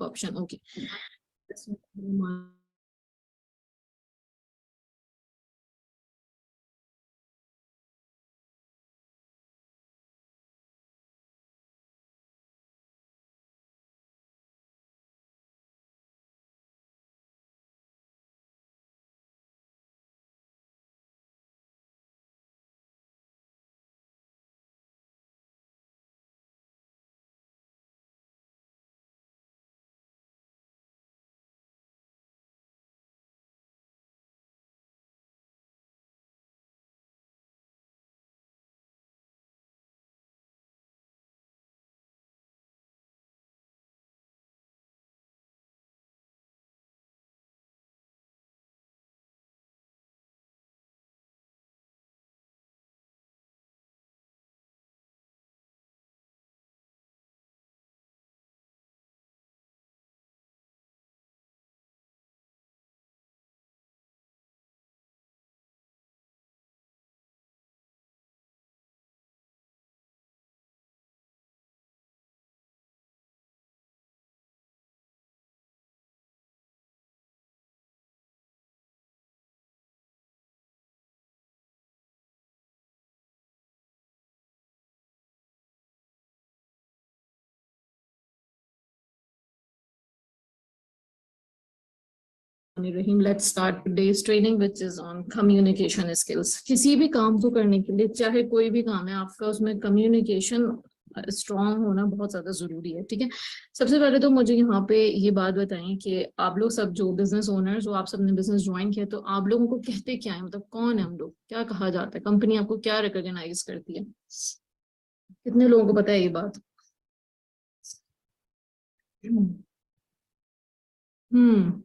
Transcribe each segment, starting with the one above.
Option, okay. Let's start today's training which is on communication skills. किसी भी काम को करने के लिए, चाहे कोई भी काम है आपका, उसमें कम्युनिकेशन स्ट्रांग होना बहुत ज्यादा जरूरी है, ठीक है। सबसे पहले तो मुझे यहाँ पे ये बात बताएं कि आप लोग सब जो बिजनेस ओनर्स हो, आप सबने बिजनेस ज्वाइन किया, तो आप लोगों को कहते क्या है, मतलब कौन है हम लोग, क्या कहा जाता है, कंपनी आपको क्या रिकॉग्नाइज करती है? कितने लोगों को पता है ये बात? हम्म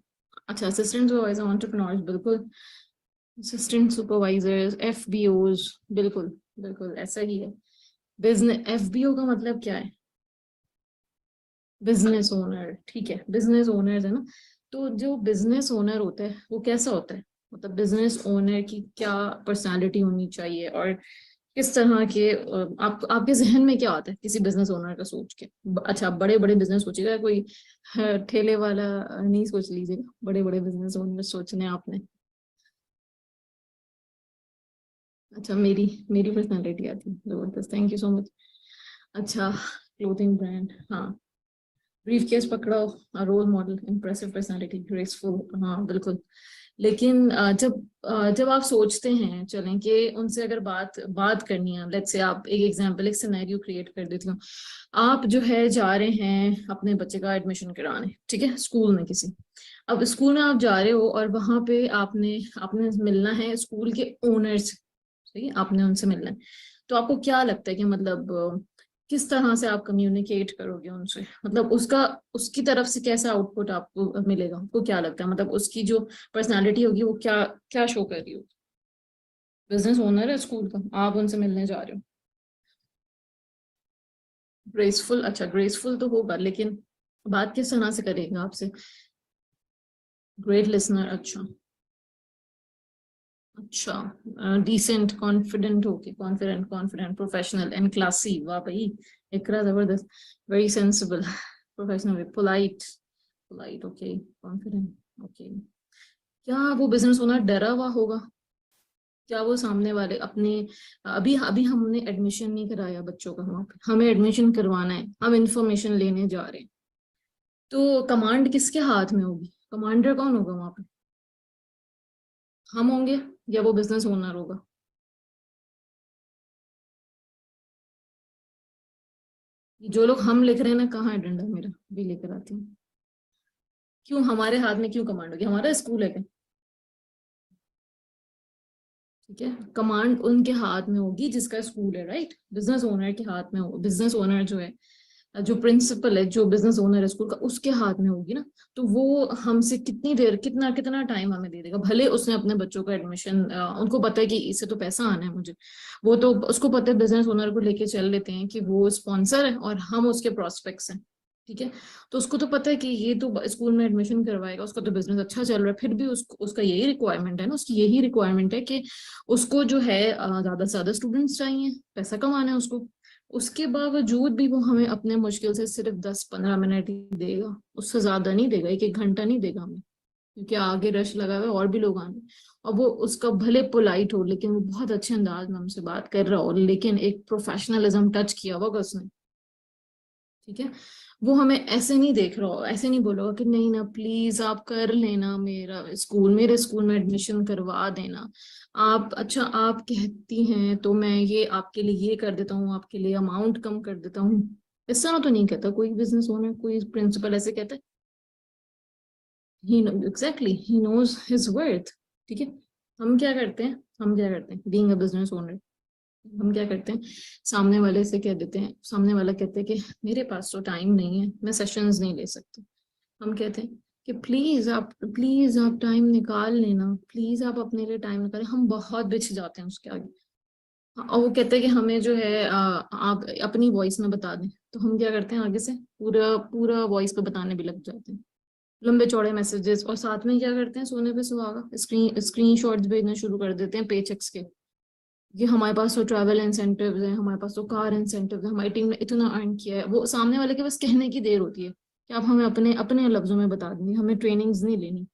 अच्छा, असिस्टेंट सुपरवाइजर, एंटरप्रेन्योर्स, बिल्कुल। असिस्टेंट सुपरवाइजर्स, एफबीओज, बिल्कुल बिल्कुल ऐसा ही है। बिजनेस एफबीओ का मतलब क्या है? बिजनेस ओनर, ठीक है, बिजनेस ओनर्स है ना। तो जो बिजनेस ओनर होता है वो कैसा होता है, मतलब बिजनेस ओनर की क्या पर्सनालिटी होनी चाहिए, और किस तरह के आपके जहन में क्या आता है किसी बिजनेस ओनर का सोच के? अच्छा, बड़े बड़े बिजनेस सोचिएगा, कोई ठेले वाला नहीं सोच लीजिएगा, बड़े बड़े बिजनेस ओनर सोचने हैं आपने। अच्छा, मेरी मेरी पर्सनालिटी आती है, जबरदस्त, थैंक यू सो मच। अच्छा, क्लोथिंग ब्रांड, हाँ। ब्रीफ केस पकड़ो, role model, impressive personality, graceful, हाँ बिल्कुल। लेकिन जब आप सोचते हैं, चलें कि उनसे अगर बात बात करनी है, लेट्स से आप एक एग्जांपल, एक सिनेरियो क्रिएट कर देती हूँ। आप जो है जा रहे हैं अपने बच्चे का एडमिशन कराने, ठीक है, स्कूल में किसी। अब स्कूल में आप जा रहे हो और वहां पे आपने आपने मिलना है स्कूल के ओनर्स, सही है, आपने उनसे मिलना है। तो आपको क्या लगता है कि मतलब किस तरह से आप कम्युनिकेट करोगे उनसे, मतलब उसका उसकी तरफ से कैसा आउटपुट आपको मिलेगा, आपको क्या लगता है, मतलब उसकी जो पर्सनालिटी होगी वो क्या क्या शो कर रही होगी? बिजनेस ओनर है स्कूल का, आप उनसे मिलने जा रहे हो। ग्रेसफुल, अच्छा ग्रेसफुल तो होगा, लेकिन बात किस तरह से करेगा आपसे? ग्रेट लिसनर, अच्छा। अच्छा, decent, confident, okay, confident, confident, professional and classy, वाह भाई, इकरा जबरदस्त। Very sensible, professional, polite, polite, okay, confident, okay. क्या वो बिजनेस ओनर डरा हुआ होगा? क्या वो सामने वाले अपने, अभी अभी हमने एडमिशन नहीं कराया बच्चों का, वहां पे हमें एडमिशन करवाना है, हम इंफॉर्मेशन लेने जा रहे हैं, तो कमांड किसके हाथ में होगी, कमांडर कौन होगा वहां पे? हम होंगे या वो बिजनेस ओनर होगा? जो लोग हम लिख रहे हैं ना, कहाँ है डंडा मेरा, भी लेकर आती हूँ। क्यों हमारे हाथ में क्यों कमांड होगी, हमारा स्कूल है क्या? ठीक है, कमांड उनके हाथ में होगी जिसका स्कूल है, राइट, बिजनेस ओनर के हाथ में होगा, बिजनेस ओनर जो है, जो प्रिंसिपल है, जो बिजनेस ओनर है स्कूल का, उसके हाथ में होगी ना। तो वो हमसे कितनी देर, कितना कितना टाइम हमें दे देगा, भले उसने अपने बच्चों का एडमिशन, उनको पता है कि इससे तो पैसा आना है मुझे, वो तो उसको पता है, बिजनेस ओनर को लेके चल लेते हैं कि वो स्पॉन्सर है और हम उसके प्रोस्पेक्ट्स हैं, ठीक है। तो उसको तो पता है कि ये तो स्कूल में एडमिशन करवाएगा, उसका तो बिजनेस अच्छा चल रहा है, फिर भी उसका यही रिक्वायरमेंट है ना, उसकी यही रिक्वायरमेंट है कि उसको जो है ज्यादा से ज्यादा स्टूडेंट्स चाहिए, पैसा कमाना है उसको। उसके बावजूद भी वो हमें अपने मुश्किल से सिर्फ 10-15 मिनट ही देगा, उससे ज्यादा नहीं देगा, 1-1 घंटा नहीं देगा हमें, क्योंकि आगे रश लगा हुआ है और भी लोग आने। और वो उसका भले पोलाइट हो, लेकिन वो बहुत अच्छे अंदाज में हमसे बात कर रहा हो, लेकिन एक प्रोफेशनलिज्म टच किया होगा उसने। ठीक है। वो हमें ऐसे नहीं देख रहा हो, ऐसे नहीं बोलेगा कि नहीं ना प्लीज आप कर लेना, मेरे स्कूल में एडमिशन करवा देना आप, अच्छा आप कहती हैं तो मैं ये आपके लिए ये कर देता हूँ, आपके लिए अमाउंट कम कर देता हूँ। इस तरह तो नहीं कहता कोई बिजनेस ओनर, कोई प्रिंसिपल ऐसे कहता है। He exactly he knows his worth. ठीक है। हम क्या करते हैं बीइंग अ बिजनेस ओनर, हम क्या करते हैं, सामने वाले से कह देते हैं, सामने वाला कहते हैं कि मेरे पास तो टाइम नहीं है, मैं सेशंस नहीं ले सकती। हम कहते हैं कि प्लीज आप टाइम निकाल लेना, प्लीज आप अपने लिए टाइम निकालें। हम बहुत बिछ जाते हैं उसके आगे। और वो कहते हैं कि हमें जो है आप अपनी वॉइस में बता दें, तो हम क्या करते हैं आगे से पूरा पूरा वॉइस पे बताने भी लग जाते हैं, लंबे चौड़े मैसेजेस। और साथ में क्या करते हैं, सोने पे सुहागा स्क्रीन शॉट्स भेजना शुरू कर देते हैं पेचेक्स के, कि हमारे पास तो ट्रैवल इंसेंटिव है, हमारे पास तो कार इंसेंटिव है, हमारी टीम ने इतना अर्न किया है। वो सामने वाले के बस कहने की देर होती है कि आप हमें अपने अपने लफ्जों में बता देंगे, हमें ट्रेनिंग्स नहीं लेनी।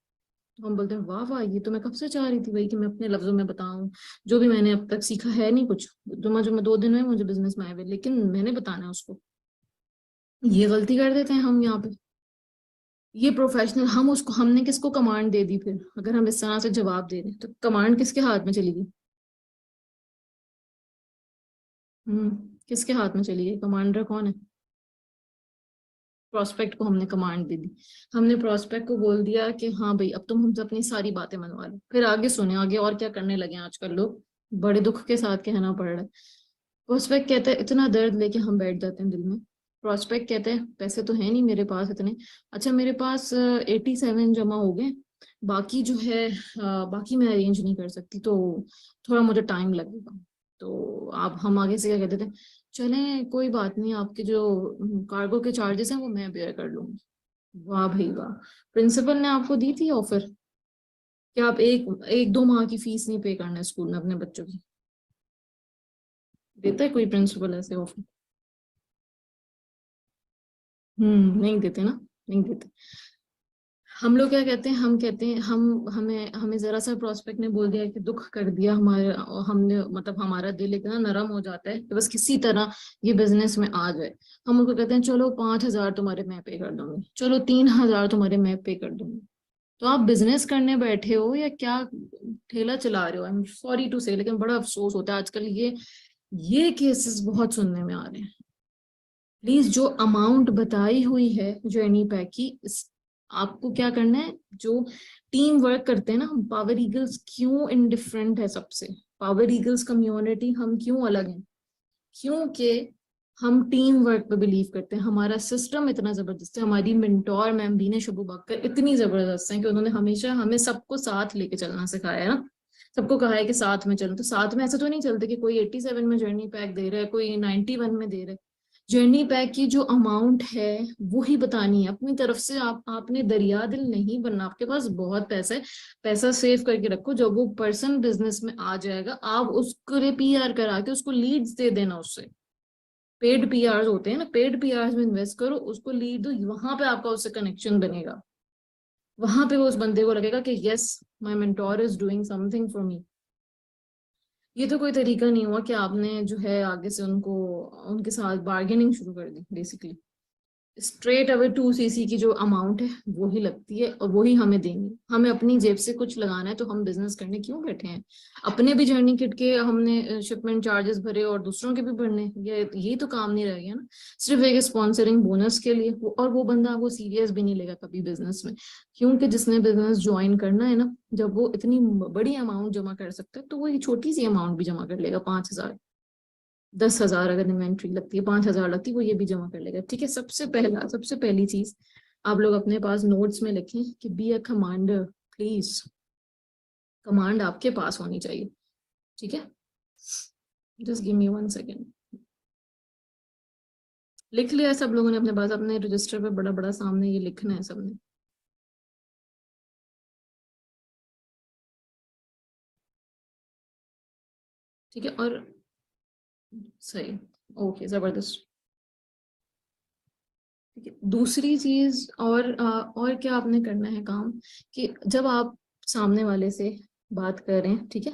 तो हम बोलते हैं वाह वाह, ये तो मैं कब से चाह रही थी भाई कि मैं अपने लफ्जों में बताऊं, जो भी मैंने अब तक सीखा है नहीं कुछ, जो मैं 2 दिन में मुझे बिजनेस में आए हुए, लेकिन मैंने बताना है उसको। ये गलती कर देते हैं हम यहाँ पे। ये प्रोफेशनल हम उसको, हमने किसको कमांड दे दी फिर, अगर हम इस तरह से जवाब दे रहे हैं तो कमांड किसके हाथ में चली गई? किसके हाथ में चली गई? कमांडर कौन है? प्रोस्पेक्ट को हमने कमांड दे दी। हमने प्रोस्पेक्ट को बोल दिया कि हाँ भाई अब तुम हमसे अपनी सारी बातें मनवा लो। फिर आगे सुने, आगे और क्या करने लगे हैं आजकल लोग, बड़े दुख के साथ कहना पड़ रहा है। प्रोस्पेक्ट कहते हैं, इतना दर्द लेके हम बैठ जाते हैं दिल में। प्रोस्पेक्ट कहते हैं पैसे तो है नहीं मेरे पास इतने, अच्छा मेरे पास 87 जमा हो गए, बाकी जो है बाकी मैं अरेंज नहीं कर सकती, तो थोड़ा मुझे टाइम लगेगा। तो आप हम आगे से क्या कहते थे, चलें कोई बात नहीं, आपके जो कार्गो के चार्जेस हैं वो मैं बेयर कर लूंगी। वाह भाई वाह। प्रिंसिपल ने आपको दी थी ऑफर कि आप एक एक 2 माह की फीस नहीं पे करना है स्कूल में अपने बच्चों की? देता है कोई प्रिंसिपल ऐसे ऑफर? नहीं देते ना, नहीं देते। हम लोग क्या कहते हैं, हम कहते हैं हम हमें हमें जरा सा प्रोस्पेक्ट ने बोल दिया कि दुख कर दिया हमारे, हमने मतलब हमारा दिल इतना नरम हो जाता है कि बस किसी तरह ये बिजनेस में आ जाए। हम उनको कहते हैं चलो 5,000 तुम्हारे मैं पे कर दूंगी, चलो 3,000 तुम्हारे मैं पे कर दूंगी। तो आप बिजनेस करने बैठे हो या क्या ठेला चला रहे हो? आई एम सॉरी टू से, लेकिन बड़ा अफसोस होता है आजकल ये केसेस बहुत सुनने में आ रहे हैं। प्लीज जो अमाउंट बताई हुई है जो एनी पैक की आपको क्या करना है, जो टीम वर्क करते हैं ना, हम पावर ईगल्स क्यों इनडिफरेंट है सबसे, पावर ईगल्स कम्युनिटी हम क्यों अलग हैं? क्योंकि हम टीम वर्क पे बिलीव करते हैं, हमारा सिस्टम इतना जबरदस्त है, हमारी मेंटोर मैम बीने शबू बख्तर इतनी जबरदस्त है कि उन्होंने हमेशा हमें सबको साथ लेके चलना सिखाया है ना। सबको कहा है कि साथ में चलो, तो साथ में ऐसा तो नहीं चलते कि कोई 87 में जर्नी पैक दे रहा है, कोई 91 में दे रहा है। जर्नी पैक की जो अमाउंट है वो ही बतानी है अपनी तरफ से। आपने दरिया दिल नहीं बनना, आपके पास बहुत पैसा है, पैसा सेव करके रखो, जब वो पर्सन बिजनेस में आ जाएगा आप उसको पीआर करा के उसको लीड्स दे देना उससे। पेड पीआर होते हैं ना, पेड पीआर में इन्वेस्ट करो, उसको लीड दो, वहां पे आपका उससे कनेक्शन बनेगा। वहां पे वो उस बंदे को लगेगा कि yes my mentor is doing something for me. ये तो कोई तरीका नहीं हुआ कि आपने जो है आगे से उनको उनके साथ बार्गेनिंग शुरू कर दी बेसिकली। स्ट्रेट अवे 2 सीसी की जो अमाउंट है वो ही लगती है और वो ही हमें देंगे। हमें अपनी जेब से कुछ लगाना है तो हम बिजनेस करने क्यों बैठे हैं? अपने भी जर्नी किट के हमने शिपमेंट चार्जेस भरे और दूसरों के भी भरने, ये तो काम नहीं रह गया ना। सिर्फ एक स्पॉन्सरिंग बोनस के लिए और वो बंदा वो सीरियस भी नहीं लेगा कभी बिजनेस में। क्योंकि जिसने बिजनेस ज्वाइन करना है ना, जब वो इतनी बड़ी अमाउंट जमा कर सकता है तो वो ये छोटी सी अमाउंट भी जमा कर लेगा, 5,000, 10,000 अगर इन्वेंट्री लगती है, 5,000 लगती है, वो ये भी जमा कर लेगा। ठीक है। सबसे पहली चीज आप लोग अपने पास नोट्स में लिखें कि be a commander, please command आपके पास होनी चाहिए। ठीक है। Just give me 1 second. लिख लिया है सब लोगों ने अपने पास, अपने रजिस्टर पे बड़ा बड़ा सामने ये लिखना है सबने? ठीक है। और सही, ओके, जबरदस्त। ठीक है, दूसरी चीज और क्या आपने करना है काम, कि जब आप सामने वाले से बात कर रहे हैं, ठीक है,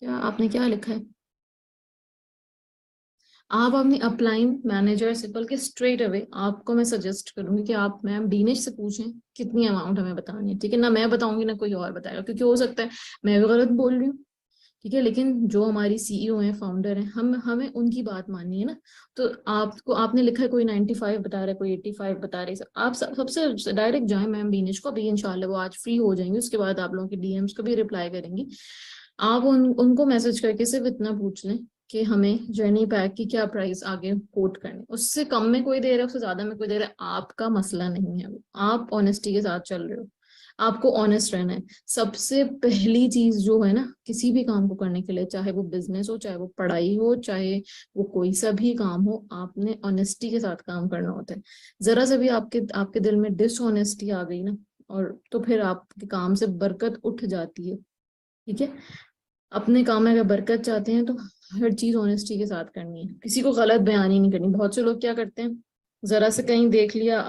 क्या आपने क्या लिखा है, आप अपनी अपलाइन मैनेजर से, बल्कि स्ट्रेट अवे आपको मैं सजेस्ट करूंगी कि आप मैम दिनेश से पूछें कितनी अमाउंट हमें बतानी है, ठीक है, ना मैं बताऊंगी ना कोई और बताएगा, क्योंकि हो सकता है मैं भी गलत बोल रही हूँ, ठीक है, लेकिन जो हमारी सीईओ हैं, फाउंडर हैं, हम हमें उनकी बात माननी है ना। तो आपको, आपने लिखा है कोई 95 बता रहा है, कोई 85 बता रहे हैं, आप सबसे डायरेक्ट जाए मैम बीनेश को, अभी इंशाल्लाह वो आज फ्री हो जाएंगे, उसके बाद आप लोगों के डीएम्स को भी रिप्लाई करेंगी। आप उनको मैसेज करके सिर्फ इतना पूछ लें कि हमें जर्नी पैक की क्या प्राइस आगे कोट करनी, उससे कम में कोई दे रहा है, उससे ज्यादा में कोई दे रहा है, आपका मसला नहीं है वो, आप ऑनेस्टी के साथ चल रहे हो, आपको ऑनेस्ट रहना है। सबसे पहली चीज जो है ना, किसी भी काम को करने के लिए, चाहे वो बिजनेस हो, चाहे वो पढ़ाई हो, चाहे वो कोई सा भी काम हो, आपने ऑनेस्टी के साथ काम करना होता है। जरा सा भी आपके आपके दिल में डिसऑनेस्टी आ गई ना, और तो फिर आपके काम से बरकत उठ जाती है, ठीक है। अपने काम में अगर बरकत चाहते हैं तो हर चीज ऑनेस्टी के साथ करनी है, किसी को गलत बयानी नहीं करनी। बहुत से लोग क्या करते हैं, जरा से कहीं देख लिया,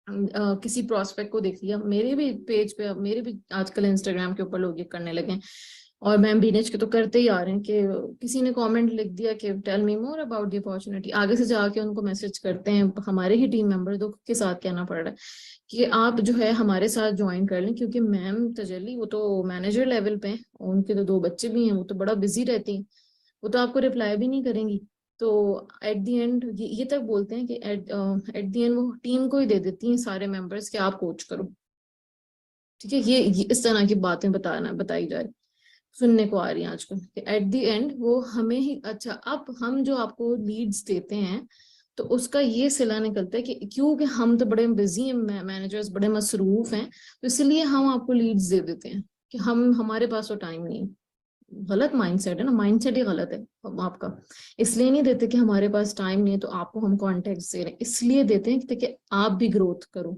किसी प्रोस्पेक्ट को देख लिया, मेरे भी पेज पे, मेरे भी आजकल इंस्टाग्राम के ऊपर लोग ये करने लगे हैं, और मैम बीनेज के तो करते ही आ रहे हैं, कि किसी ने कमेंट लिख दिया कि tell me more about the opportunity, आगे से जाके उनको मैसेज करते हैं, हमारे ही टीम मेंबर दो के साथ कहना पड़ रहा है कि आप जो है हमारे साथ ज्वाइन कर लें, क्योंकि मैम तजल्ली वो तो मैनेजर लेवल पे हैं, और उनके तो 2 बच्चे भी हैं, वो तो बड़ा बिजी रहती हैं, वो तो आपको रिप्लाई भी नहीं करेंगी। तो एट द एंड ये तक बोलते हैं कि एट द एंड वो टीम को ही दे देती हैं सारे मेंबर्स के, आप कोच करो, ठीक है। ये इस तरह की बातें बताई जाए, सुनने को आ रही है आजकल, कि एट द एंड वो हमें ही, अच्छा अब हम जो आपको लीड्स देते हैं, तो उसका ये सिला निकलता है कि क्योंकि हम तो बड़े बिजी हैं, मैनेजर्स बड़े मसरूफ हैं, तो इसलिए हम आपको लीड्स दे देते हैं, कि हम हमारे पास तो टाइम नहीं है। गलत माइंडसेट है ना, माइंडसेट ही गलत है आपका। इसलिए नहीं देते कि हमारे पास टाइम नहीं है तो आपको हम कॉन्टेक्ट दे रहे हैं, इसलिए देते हैं कि आप भी ग्रोथ करो,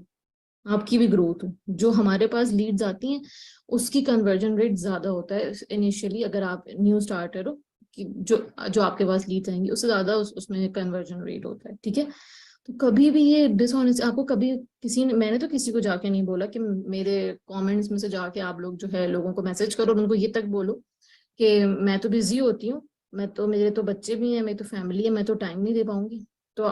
आपकी भी ग्रोथ हो। जो हमारे पास लीड्स आती हैं उसकी कन्वर्जन रेट ज्यादा होता है इनिशियली, अगर आप न्यू स्टार्टर हो, कि जो जो आपके पास लीड्स आएंगी उससे ज्यादा उसमें कन्वर्जन रेट होता है, ठीक है। तो कभी भी ये डिसऑनेस्ट, आपको कभी किसी ने, मैंने तो किसी को जाके नहीं बोला कि मेरे कमेंट्स में से जाके आप लोग जो है लोगों को मैसेज करो और उनको ये तक बोलो कि मैं तो बिजी होती हूँ, मैं तो, मेरे तो बच्चे भी हैं, मेरी तो फैमिली है, मैं तो टाइम नहीं दे पाऊंगी, तो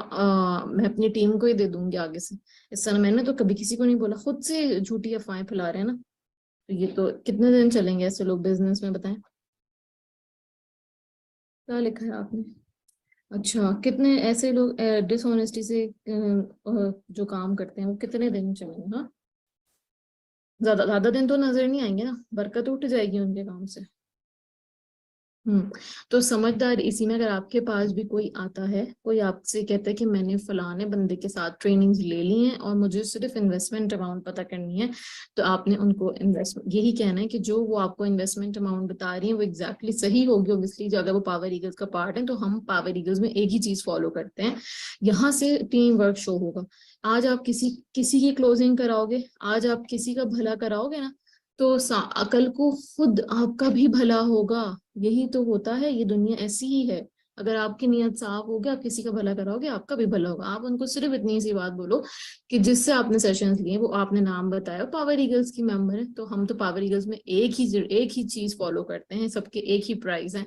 मैं अपनी टीम को ही दे दूंगी आगे से। इस तरह मैंने तो कभी किसी को नहीं बोला, खुद से झूठी अफवाहें फैला रहे हैं ना, तो ये तो कितने दिन चलेंगे ऐसे लोग बिजनेस में, बताएं। क्या लिखा है आपने? अच्छा, कितने ऐसे लोग डिसऑनेस्टी से जो काम करते हैं वो कितने दिन चलेंगे? हाँ, ज्यादा ज्यादा दिन तो नजर नहीं आएंगे ना, बरकत उठ जाएगी उनके काम से। तो समझदार इसी में, अगर आपके पास भी कोई आता है, कोई आपसे कहता है कि मैंने फलाने बंदे के साथ ट्रेनिंग्स ले ली हैं और मुझे सिर्फ इन्वेस्टमेंट अमाउंट पता करनी है, तो आपने उनको इन्वेस्टमेंट यही कहना है कि जो वो आपको इन्वेस्टमेंट अमाउंट बता रही है वो एग्जैक्टली सही होगी, ऑब्वियसली अगर वो पावर ईगल्स का पार्ट है, तो हम पावर ईगल्स में एक ही चीज फॉलो करते हैं, यहाँ से टीम वर्क शो होगा। आज आप किसी किसी की क्लोजिंग कराओगे, आज आप किसी का भला कराओगे ना, तो कल को खुद आपका भी भला होगा। यही तो होता है, ये दुनिया ऐसी ही है। अगर आपकी नीयत साफ होगी, आप किसी का भला कराओगे, आपका भी भला होगा। आप उनको सिर्फ इतनी सी बात बोलो कि जिससे आपने सेशंस लिए, वो आपने नाम बताया, पावर ईगल्स की मेंबर है, तो हम तो पावर ईगल्स में एक ही चीज फॉलो करते हैं, सबके एक ही प्राइस है,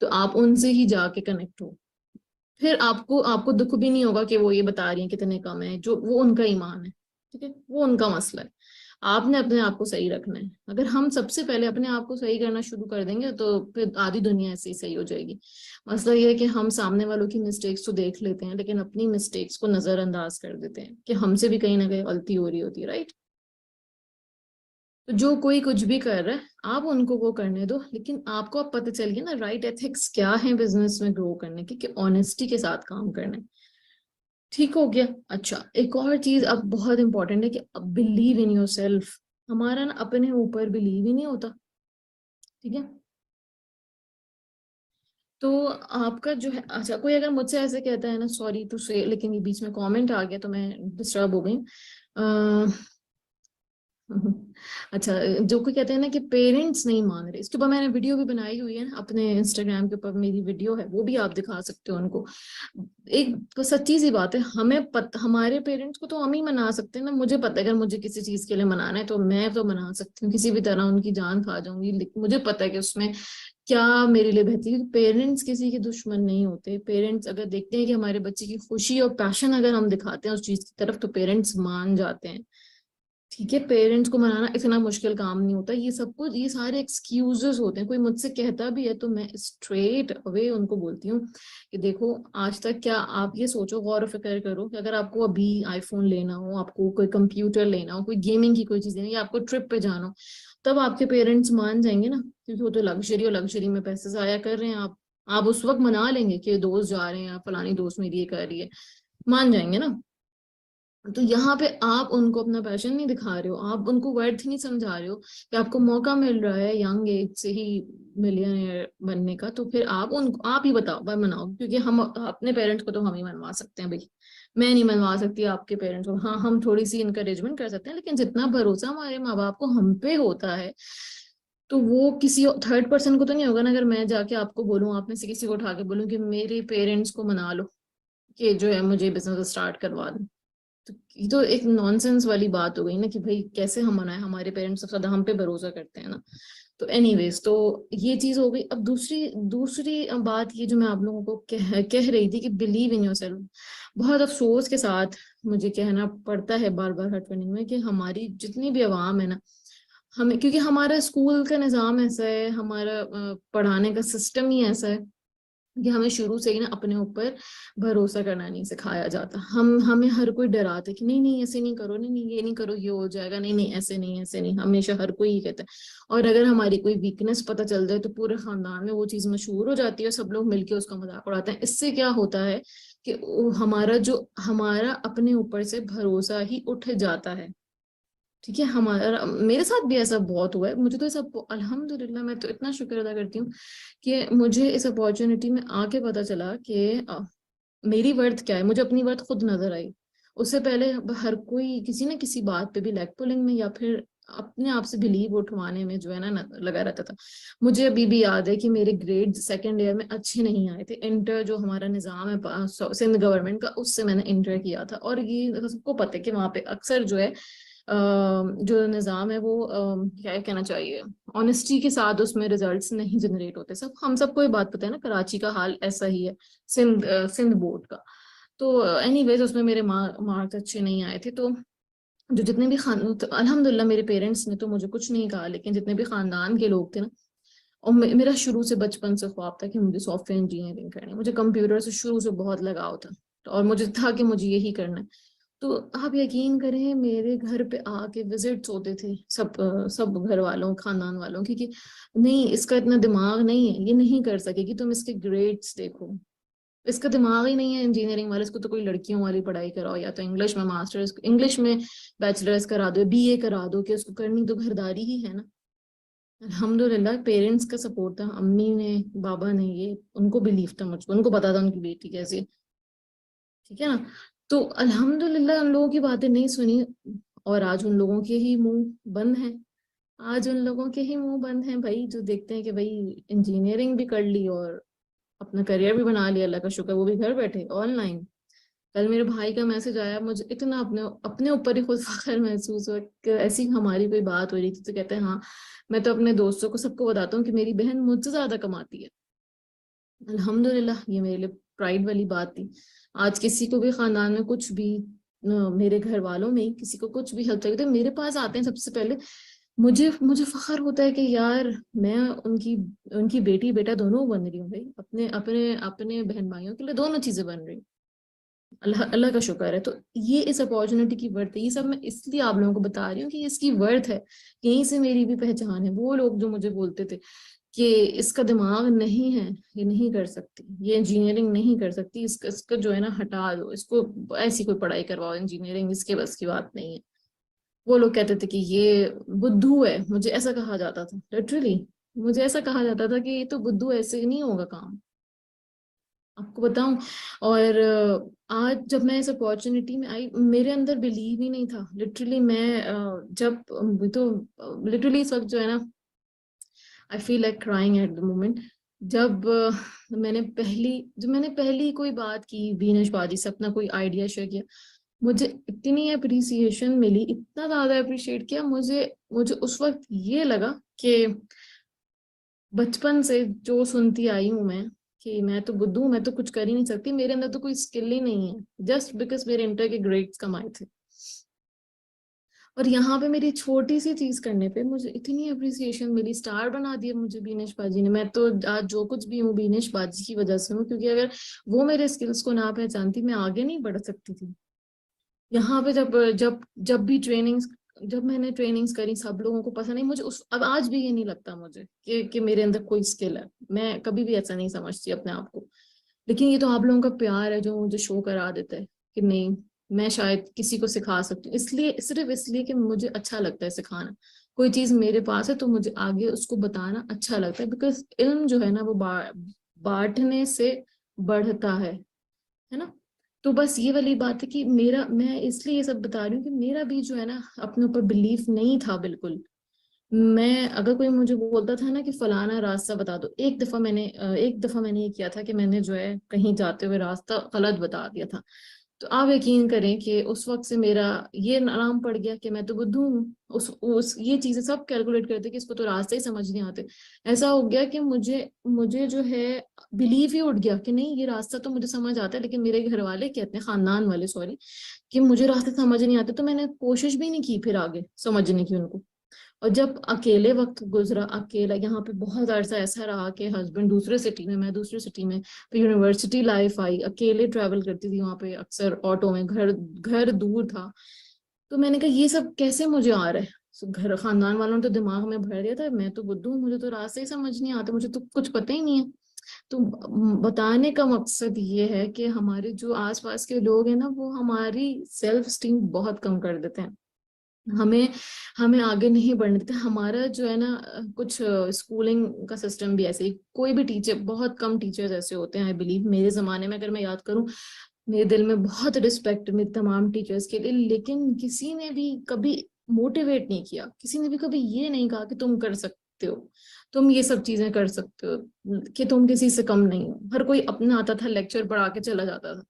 तो आप उनसे ही जाके कनेक्ट हो। फिर आपको आपको दुख भी नहीं होगा कि वो ये बता रही है कितने कम है, जो वो उनका ईमान है, ठीक है, वो उनका मसला है। आपने अपने आप को सही रखना है। अगर हम सबसे पहले अपने आप को सही करना शुरू कर देंगे तो फिर आधी दुनिया ऐसे ही सही हो जाएगी। मसला ये है कि हम सामने वालों की मिस्टेक्स तो देख लेते हैं, लेकिन अपनी मिस्टेक्स को नजरअंदाज कर देते हैं कि हमसे भी कहीं ना कहीं गलती हो रही होती है, राइट। तो जो कोई कुछ भी कर रहा है, आप उनको वो करने दो, लेकिन आपको अब पता चल गया ना राइट एथिक्स क्या है बिजनेस में ग्रो करने के, कि ऑनेस्टी के साथ काम करना है। ठीक हो गया। अच्छा, एक और चीज अब बहुत इंपॉर्टेंट है कि बिलीव इन योर सेल्फ। हमारा ना अपने ऊपर बिलीव ही नहीं होता, ठीक है। तो आपका जो है, अच्छा कोई अगर मुझसे ऐसे कहता है ना, सॉरी टू से, लेकिन ये बीच में कमेंट आ गया तो मैं डिस्टर्ब हो गई। अच्छा, जो कोई कहते हैं ना कि पेरेंट्स नहीं मान रहे, इसके ऊपर मैंने वीडियो भी बनाई हुई है ना, अपने इंस्टाग्राम के ऊपर मेरी वीडियो है, वो भी आप दिखा सकते हो उनको। एक तो सच्ची सी बात है, हमारे पेरेंट्स को तो हम ही मना सकते हैं ना। मुझे पता है अगर मुझे किसी चीज के लिए मनाना है तो मैं तो मना सकती हूँ, किसी भी तरह उनकी जान खा जाऊंगी, लेकिन मुझे पता है कि उसमें क्या मेरे लिए बेहतरी है। पेरेंट्स किसी के दुश्मन नहीं होते। पेरेंट्स अगर देखते हैं कि हमारे बच्चे की खुशी और पैशन अगर हम दिखाते हैं उस चीज की तरफ, तो पेरेंट्स मान जाते हैं। ठीक है, पेरेंट्स को मनाना इतना मुश्किल काम नहीं होता। ये सब कुछ, ये सारे एक्सक्यूजेस होते हैं। कोई मुझसे कहता भी है तो मैं स्ट्रेट अवे उनको बोलती हूँ कि देखो, आज तक क्या आप ये सोचो, गौर और फिक्र करो कि अगर आपको अभी आईफोन लेना हो, आपको कोई कंप्यूटर लेना हो, कोई गेमिंग की कोई चीज लेनी हो, या आपको ट्रिप पे जाना हो, तब आपके पेरेंट्स मान जाएंगे ना, क्योंकि वो तो लग्जरी और लग्जरी में पैसे जाया कर रहे हैं। आप उस वक्त मना लेंगे कि दोस्त जा रहे हैं या फलानी दोस्त मेरी ये कर रही है, मान जाएंगे ना। तो यहाँ पे आप उनको अपना पैशन नहीं दिखा रहे हो, आप उनको वर्थ नहीं समझा रहे हो कि आपको मौका मिल रहा है यंग एज से ही मिलियनेयर बनने का, तो फिर आप ही बताओ, भाई मनाओ, क्योंकि हम अपने पेरेंट्स को तो हम ही मनवा सकते हैं भाई। मैं नहीं मनवा सकती आपके पेरेंट्स को। हाँ, हम थोड़ी सी इनकरेजमेंट कर सकते हैं, लेकिन जितना भरोसा हमारे माँ बाप को हम पे होता है, तो वो किसी थर्ड पर्सन को तो नहीं होगा ना। अगर मैं जाके आपको बोलूँ, आप में से किसी को उठा के बोलूँ कि मेरे पेरेंट्स को मना लो कि जो है मुझे बिजनेस स्टार्ट करवा दो, तो ये तो एक नॉनसेंस वाली बात हो गई ना कि भाई कैसे हम मनाएं, हमारे पेरेंट्स सबसे ज्यादा हम पे भरोसा करते हैं ना। तो एनीवेज, तो ये चीज हो गई। अब दूसरी दूसरी बात ये जो मैं आप लोगों को कह रही थी कि बिलीव इन योरसेल्फ। बहुत अफसोस के साथ मुझे कहना पड़ता है बार बार हर ट्रेनिंग में कि हमारी जितनी भी आवाम है ना, हमें, क्योंकि हमारा स्कूल का निज़ाम ऐसा है, हमारा पढ़ाने का सिस्टम ही ऐसा है कि हमें शुरू से ही ना अपने ऊपर भरोसा करना नहीं सिखाया जाता। हमें हर कोई डराता है कि नहीं नहीं ऐसे नहीं करो, नहीं नहीं ये नहीं करो, ये हो जाएगा, नहीं नहीं ऐसे नहीं, ऐसे नहीं, हमेशा हर कोई ही कहता है। और अगर हमारी कोई वीकनेस पता चल जाए तो पूरे खानदान में वो चीज मशहूर हो जाती है और सब लोग मिलके उसका मजाक उड़ाते हैं। इससे क्या होता है कि हमारा अपने ऊपर से भरोसा ही उठ जाता है। ठीक है, हमारा, मेरे साथ भी ऐसा बहुत हुआ है। मुझे तो ऐसा, अल्हम्दुलिल्लाह, मैं तो इतना शुक्र अदा करती हूँ कि मुझे इस अपॉर्चुनिटी में आके पता चला कि मेरी वर्थ क्या है। मुझे अपनी वर्थ खुद नजर आई। उससे पहले हर कोई किसी ना किसी बात पे भी लेग पुलिंग में या फिर अपने आप से बिलीव उठवाने में जो है ना लगा रहता था। मुझे अभी भी याद है कि मेरे ग्रेड सेकेंड ईयर में अच्छे नहीं आए थे। इंटर जो हमारा निज़ाम है सिंध गवर्नमेंट का, उससे मैंने इंटर किया था। और ये सबको पता है कि वहाँ पे अक्सर जो है जो निज़ाम है वो क्या कहना चाहिए, ऑनेस्टी के साथ उसमें रिजल्ट्स नहीं जनरेट होते। हम सबको ये बात पता है ना, कराची का हाल ऐसा ही है, सिंध बोर्ड का। तो एनीवेज उसमें मेरे मार्क्स अच्छे नहीं आए थे। तो जो जितने भी तो अल्हम्दुलिल्लाह मेरे पेरेंट्स ने तो मुझे कुछ नहीं कहा, लेकिन जितने भी खानदान के लोग थे ना, और मेरा शुरू से बचपन से ख्वाब था कि मुझे सॉफ्टवेयर इंजीनियरिंग करनी है। मुझे कंप्यूटर से शुरू से बहुत लगाव था, और मुझे था कि मुझे यही करना है। तो आप यकीन करें, मेरे घर पे आके विजिट्स होते थे सब घर वालों, खानदान वालों की, कि नहीं इसका इतना दिमाग नहीं है, ये नहीं कर सकेगी, तुम इसके ग्रेड्स देखो, इसका दिमाग ही नहीं है इंजीनियरिंग वाले, इसको तो कोई लड़कियों वाली पढ़ाई कराओ, या तो इंग्लिश में मास्टर्स, इंग्लिश में बैचलर्स करा दो, बीए करा दो, कि उसको करनी तो घरदारी ही है ना। अल्हम्दुलिल्लाह पेरेंट्स का सपोर्ट था, अम्मी ने, बाबा ने, ये उनको बिलीव था मुझको, उनको पता था उनकी बेटी कैसी है। ठीक है ना। तो अल्हम्दुलिल्लाह उन लोगों की बातें नहीं सुनी, और आज उन लोगों के ही मुंह बंद हैं। आज उन लोगों के ही मुंह बंद हैं भाई, जो देखते हैं कि भाई इंजीनियरिंग भी कर ली और अपना करियर भी बना लिया, अल्लाह का शुक्र, वो भी घर बैठे ऑनलाइन। कल मेरे भाई का मैसेज आया, मुझे इतना अपने अपने ऊपर ही खुद फख्र महसूस हुआ कि ऐसी हमारी कोई बात हो रही थी, तो कहते हैं हाँ, मैं तो अपने दोस्तों को सबको बताता हूँ कि मेरी बहन मुझसे ज्यादा कमाती है। अल्हम्दुलिल्लाह, ये मेरे लिए प्राइड वाली बात थी। आज किसी को भी खानदान में कुछ भी मेरे घर वालों में किसी को कुछ भी हेल्प चाहिए तो मेरे पास आते हैं सबसे पहले। मुझे मुझे फख्र होता है कि यार मैं उनकी उनकी बेटी बेटा दोनों बन रही हूँ भाई, अपने अपने अपने बहन भाइयों के लिए दोनों चीजें बन रही हूँ। अल्लाह अल्लाह का शुक्र है। तो ये इस अपॉर्चुनिटी की वर्थ है। ये सब मैं इसलिए आप लोगों को बता रही हूँ कि इसकी वर्थ है। यहीं से मेरी भी पहचान है। वो लोग जो मुझे बोलते थे कि इसका दिमाग नहीं है, ये नहीं कर सकती, ये इंजीनियरिंग नहीं कर सकती, इसका इसका जो है ना हटा दो इसको, ऐसी कोई पढ़ाई करवाओ, इंजीनियरिंग इसके बस की बात नहीं है। वो लोग कहते थे कि ये बुद्धू है, मुझे ऐसा कहा जाता था लिटरली। मुझे ऐसा कहा जाता था कि ये तो बुद्धू, ऐसे नहीं होगा काम। आपको बताऊं। और आज जब मैं इस अपॉर्चुनिटी में आई, मेरे अंदर बिलीव ही नहीं था लिटरली। मैं जब तो लिटरली इस वक्त जो है ना, I feel like crying at the moment. जब मैंने पहली कोई बात की बीनश बाजी से, अपना कोई आइडिया शेयर किया, मुझे इतनी अप्रिसिएशन मिली, इतना ज्यादा अप्रिशिएट किया मुझे। मुझे उस वक्त ये लगा कि बचपन से जो सुनती आई हूँ मैं, कि मैं तो बुद्धू हूँ, मैं तो कुछ कर ही नहीं सकती, मेरे अंदर तो कोई स्किल ही नहीं है, जस्ट बिकॉज मेरे इंटर के ग्रेड्स कम आए थे। और यहाँ पे मेरी छोटी सी चीज करने पे मुझे इतनी अप्रिसिएशन मिली, स्टार बना दिया मुझे बीनेश बाजी ने। मैं तो आज जो कुछ भी हूँ बीनेश बाजी की वजह से हूँ, क्योंकि अगर वो मेरे स्किल्स को ना पहचानती, मैं आगे नहीं बढ़ सकती थी। यहाँ पे जब जब जब भी ट्रेनिंग्स जब मैंने ट्रेनिंग्स करी, सब लोगों को पसंद नहीं। मुझे उस अब आज भी ये नहीं लगता मुझे कि मेरे अंदर कोई स्किल है। मैं कभी भी ऐसा नहीं समझती अपने आप को। लेकिन ये तो आप लोगों का प्यार है जो मुझे शो करा देता है कि नहीं, मैं शायद किसी को सिखा सकती हूँ। इसलिए, सिर्फ इसलिए कि मुझे अच्छा लगता है सिखाना। कोई चीज मेरे पास है तो मुझे आगे उसको बताना अच्छा लगता है, बिकॉज इल्म जो है ना वो बांटने से बढ़ता है ना। तो बस ये वाली बात है कि मेरा, मैं इसलिए ये सब बता रही हूँ कि मेरा भी जो है ना अपने ऊपर बिलीफ नहीं था बिल्कुल। मैं, अगर कोई मुझे बोलता था ना कि फलाना रास्ता बता दो, एक दफा मैंने ये किया था कि मैंने जो है कहीं जाते हुए रास्ता गलत बता दिया था। तो आप यकीन करें कि उस वक्त से मेरा ये नाम पड़ गया कि मैं तो बुद्धू हूँ। उस ये चीजें सब कैलकुलेट करते कि इसको तो रास्ते ही समझ नहीं आते। ऐसा हो गया कि मुझे मुझे जो है बिलीव ही उठ गया कि नहीं, ये रास्ता तो मुझे समझ आता है, लेकिन मेरे घर वाले कहते हैं, खानदान वाले सॉरी, कि मुझे रास्ते समझ नहीं आते। तो मैंने कोशिश भी नहीं की फिर आगे समझने की उनको। और जब अकेले वक्त गुजरा, अकेला, यहाँ पे बहुत अरसा ऐसा रहा कि हस्बैंड दूसरे सिटी में, मैं दूसरे सिटी में, फिर यूनिवर्सिटी लाइफ आई, अकेले ट्रैवल करती थी वहां पे अक्सर ऑटो में, घर घर दूर था। तो मैंने कहा ये सब कैसे मुझे आ रहा है। घर खानदान वालों ने तो दिमाग में भर दिया था मैं तो बुद्धू हूँ, मुझे तो रास्ते ही समझ नहीं आते, मुझे तो कुछ पता ही नहीं है। तो बताने का मकसद ये है कि हमारे जो आसपास के लोग हैं ना, वो हमारी सेल्फ स्टीम बहुत कम कर देते हैं। हमें हमें आगे नहीं बढ़ने देते। हमारा जो है ना कुछ स्कूलिंग का सिस्टम भी ऐसे ही, कोई भी टीचर, बहुत कम टीचर्स ऐसे होते हैं आई बिलीव, मेरे जमाने में अगर मैं याद करूं, मेरे दिल में बहुत रिस्पेक्ट मेरे तमाम टीचर्स के लिए, लेकिन किसी ने भी कभी मोटिवेट नहीं किया, किसी ने भी कभी ये नहीं कहा कि तुम कर सकते हो, तुम ये सब चीजें कर सकते हो, कि तुम किसी से कम नहीं हो। हर कोई अपना आता था, लेक्चर पढ़ा के चला जाता था।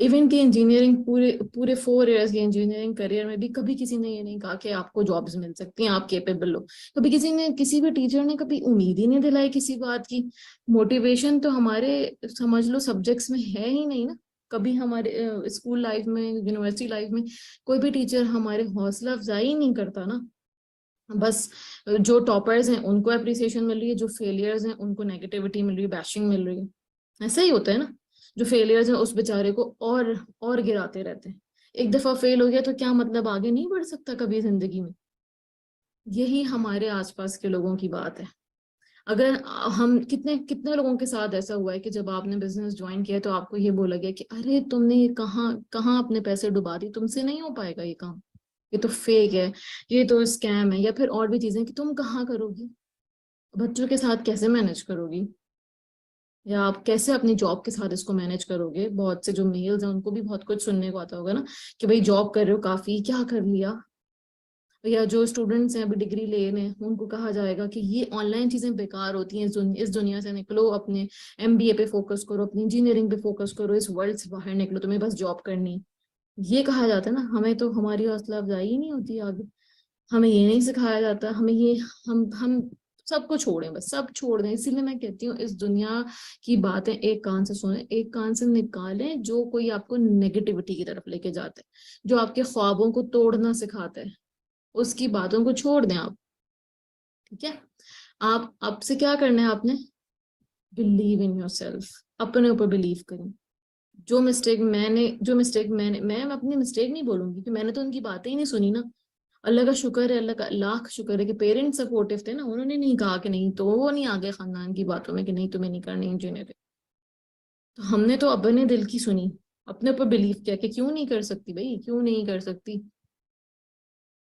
इवन की इंजीनियरिंग, पूरे पूरे 4 इयर्स के इंजीनियरिंग करियर में भी कभी किसी ने ये नहीं कहा कि आपको जॉब्स मिल सकती हैं, आप केपेबल हो। कभी किसी ने, किसी भी टीचर ने कभी उम्मीद ही नहीं दिलाई किसी बात की। मोटिवेशन तो हमारे, समझ लो, सब्जेक्ट्स में है ही नहीं ना। कभी हमारे स्कूल लाइफ में, यूनिवर्सिटी लाइफ में कोई भी टीचर हमारे हौसला अफजाई नहीं करता ना। बस जो टॉपर्स हैं उनको अप्रिसिएशन मिल रही है, जो फेलियर्स हैं उनको नेगेटिविटी मिल रही है, बैशिंग मिल रही है। ऐसा ही होता है ना। जो फेलियर्स हैं उस बेचारे को और गिराते रहते हैं। एक दफा फेल हो गया तो क्या मतलब, आगे नहीं बढ़ सकता कभी जिंदगी में। यही हमारे आसपास के लोगों की बात है। अगर हम, कितने कितने लोगों के साथ ऐसा हुआ है कि जब आपने बिजनेस ज्वाइन किया तो आपको ये बोला गया कि अरे तुमने ये कहाँ कहाँ अपने पैसे डुबा दिए, तुमसे नहीं हो पाएगा ये काम, ये तो फेक है, ये तो स्कैम है, या फिर और भी चीजें, कि तुम कहाँ करोगी, बच्चों के साथ कैसे मैनेज करोगी, या आप कैसे अपनी जॉब के साथ इसको मैनेज करोगे। बहुत से जो मेल्स हैं उनको भी बहुत कुछ सुनने को आता होगा ना, कि भाई जॉब कर रहे हो, काफी क्या कर लिया। या जो स्टूडेंट्स हैं अभी डिग्री ले रहे हैं, उनको कहा जाएगा कि ये ऑनलाइन चीजें बेकार होती हैं, इस दुनिया से निकलो, अपने एमबीए पे फोकस करो, अपनी इंजीनियरिंग पे फोकस करो, इस वर्ल्ड से बाहर निकलो, तुम्हें बस जॉब करनी है। ये कहा जाता है ना। हमें तो हमारी हौसला अफजाई ही नहीं होती आगे। हमें ये नहीं सिखाया जाता, हमें ये, हम सबको छोड़ें, बस सब छोड़ दें। इसीलिए मैं कहती हूँ, इस दुनिया की बातें एक कान से सुने, एक कान से निकालें। जो कोई आपको नेगेटिविटी की तरफ लेके जाता है, जो आपके ख्वाबों को तोड़ना सिखाता है, उसकी बातों को छोड़ दें आप। ठीक है। आप, आपसे क्या करना है आपने, बिलीव इन योर सेल्फ, अपने ऊपर बिलीव करें। जो मिस्टेक मैंने मैं अपनी मिस्टेक नहीं बोलूंगी कि मैंने तो उनकी बातें ही नहीं सुनी ना। अल्लाह का शुक्र है, अल्लाह का लाख शुक्र है कि पेरेंट्स सपोर्टिव थे ना, उन्होंने नहीं कहा कि नहीं, तो वो नहीं आ गए खानदान की बातों में कि नहीं तुम्हें नहीं करनी इंजीनियरिंग। तो हमने तो अपने दिल की सुनी, अपने ऊपर बिलीव किया कि क्यों नहीं कर सकती भाई, क्यों नहीं कर सकती।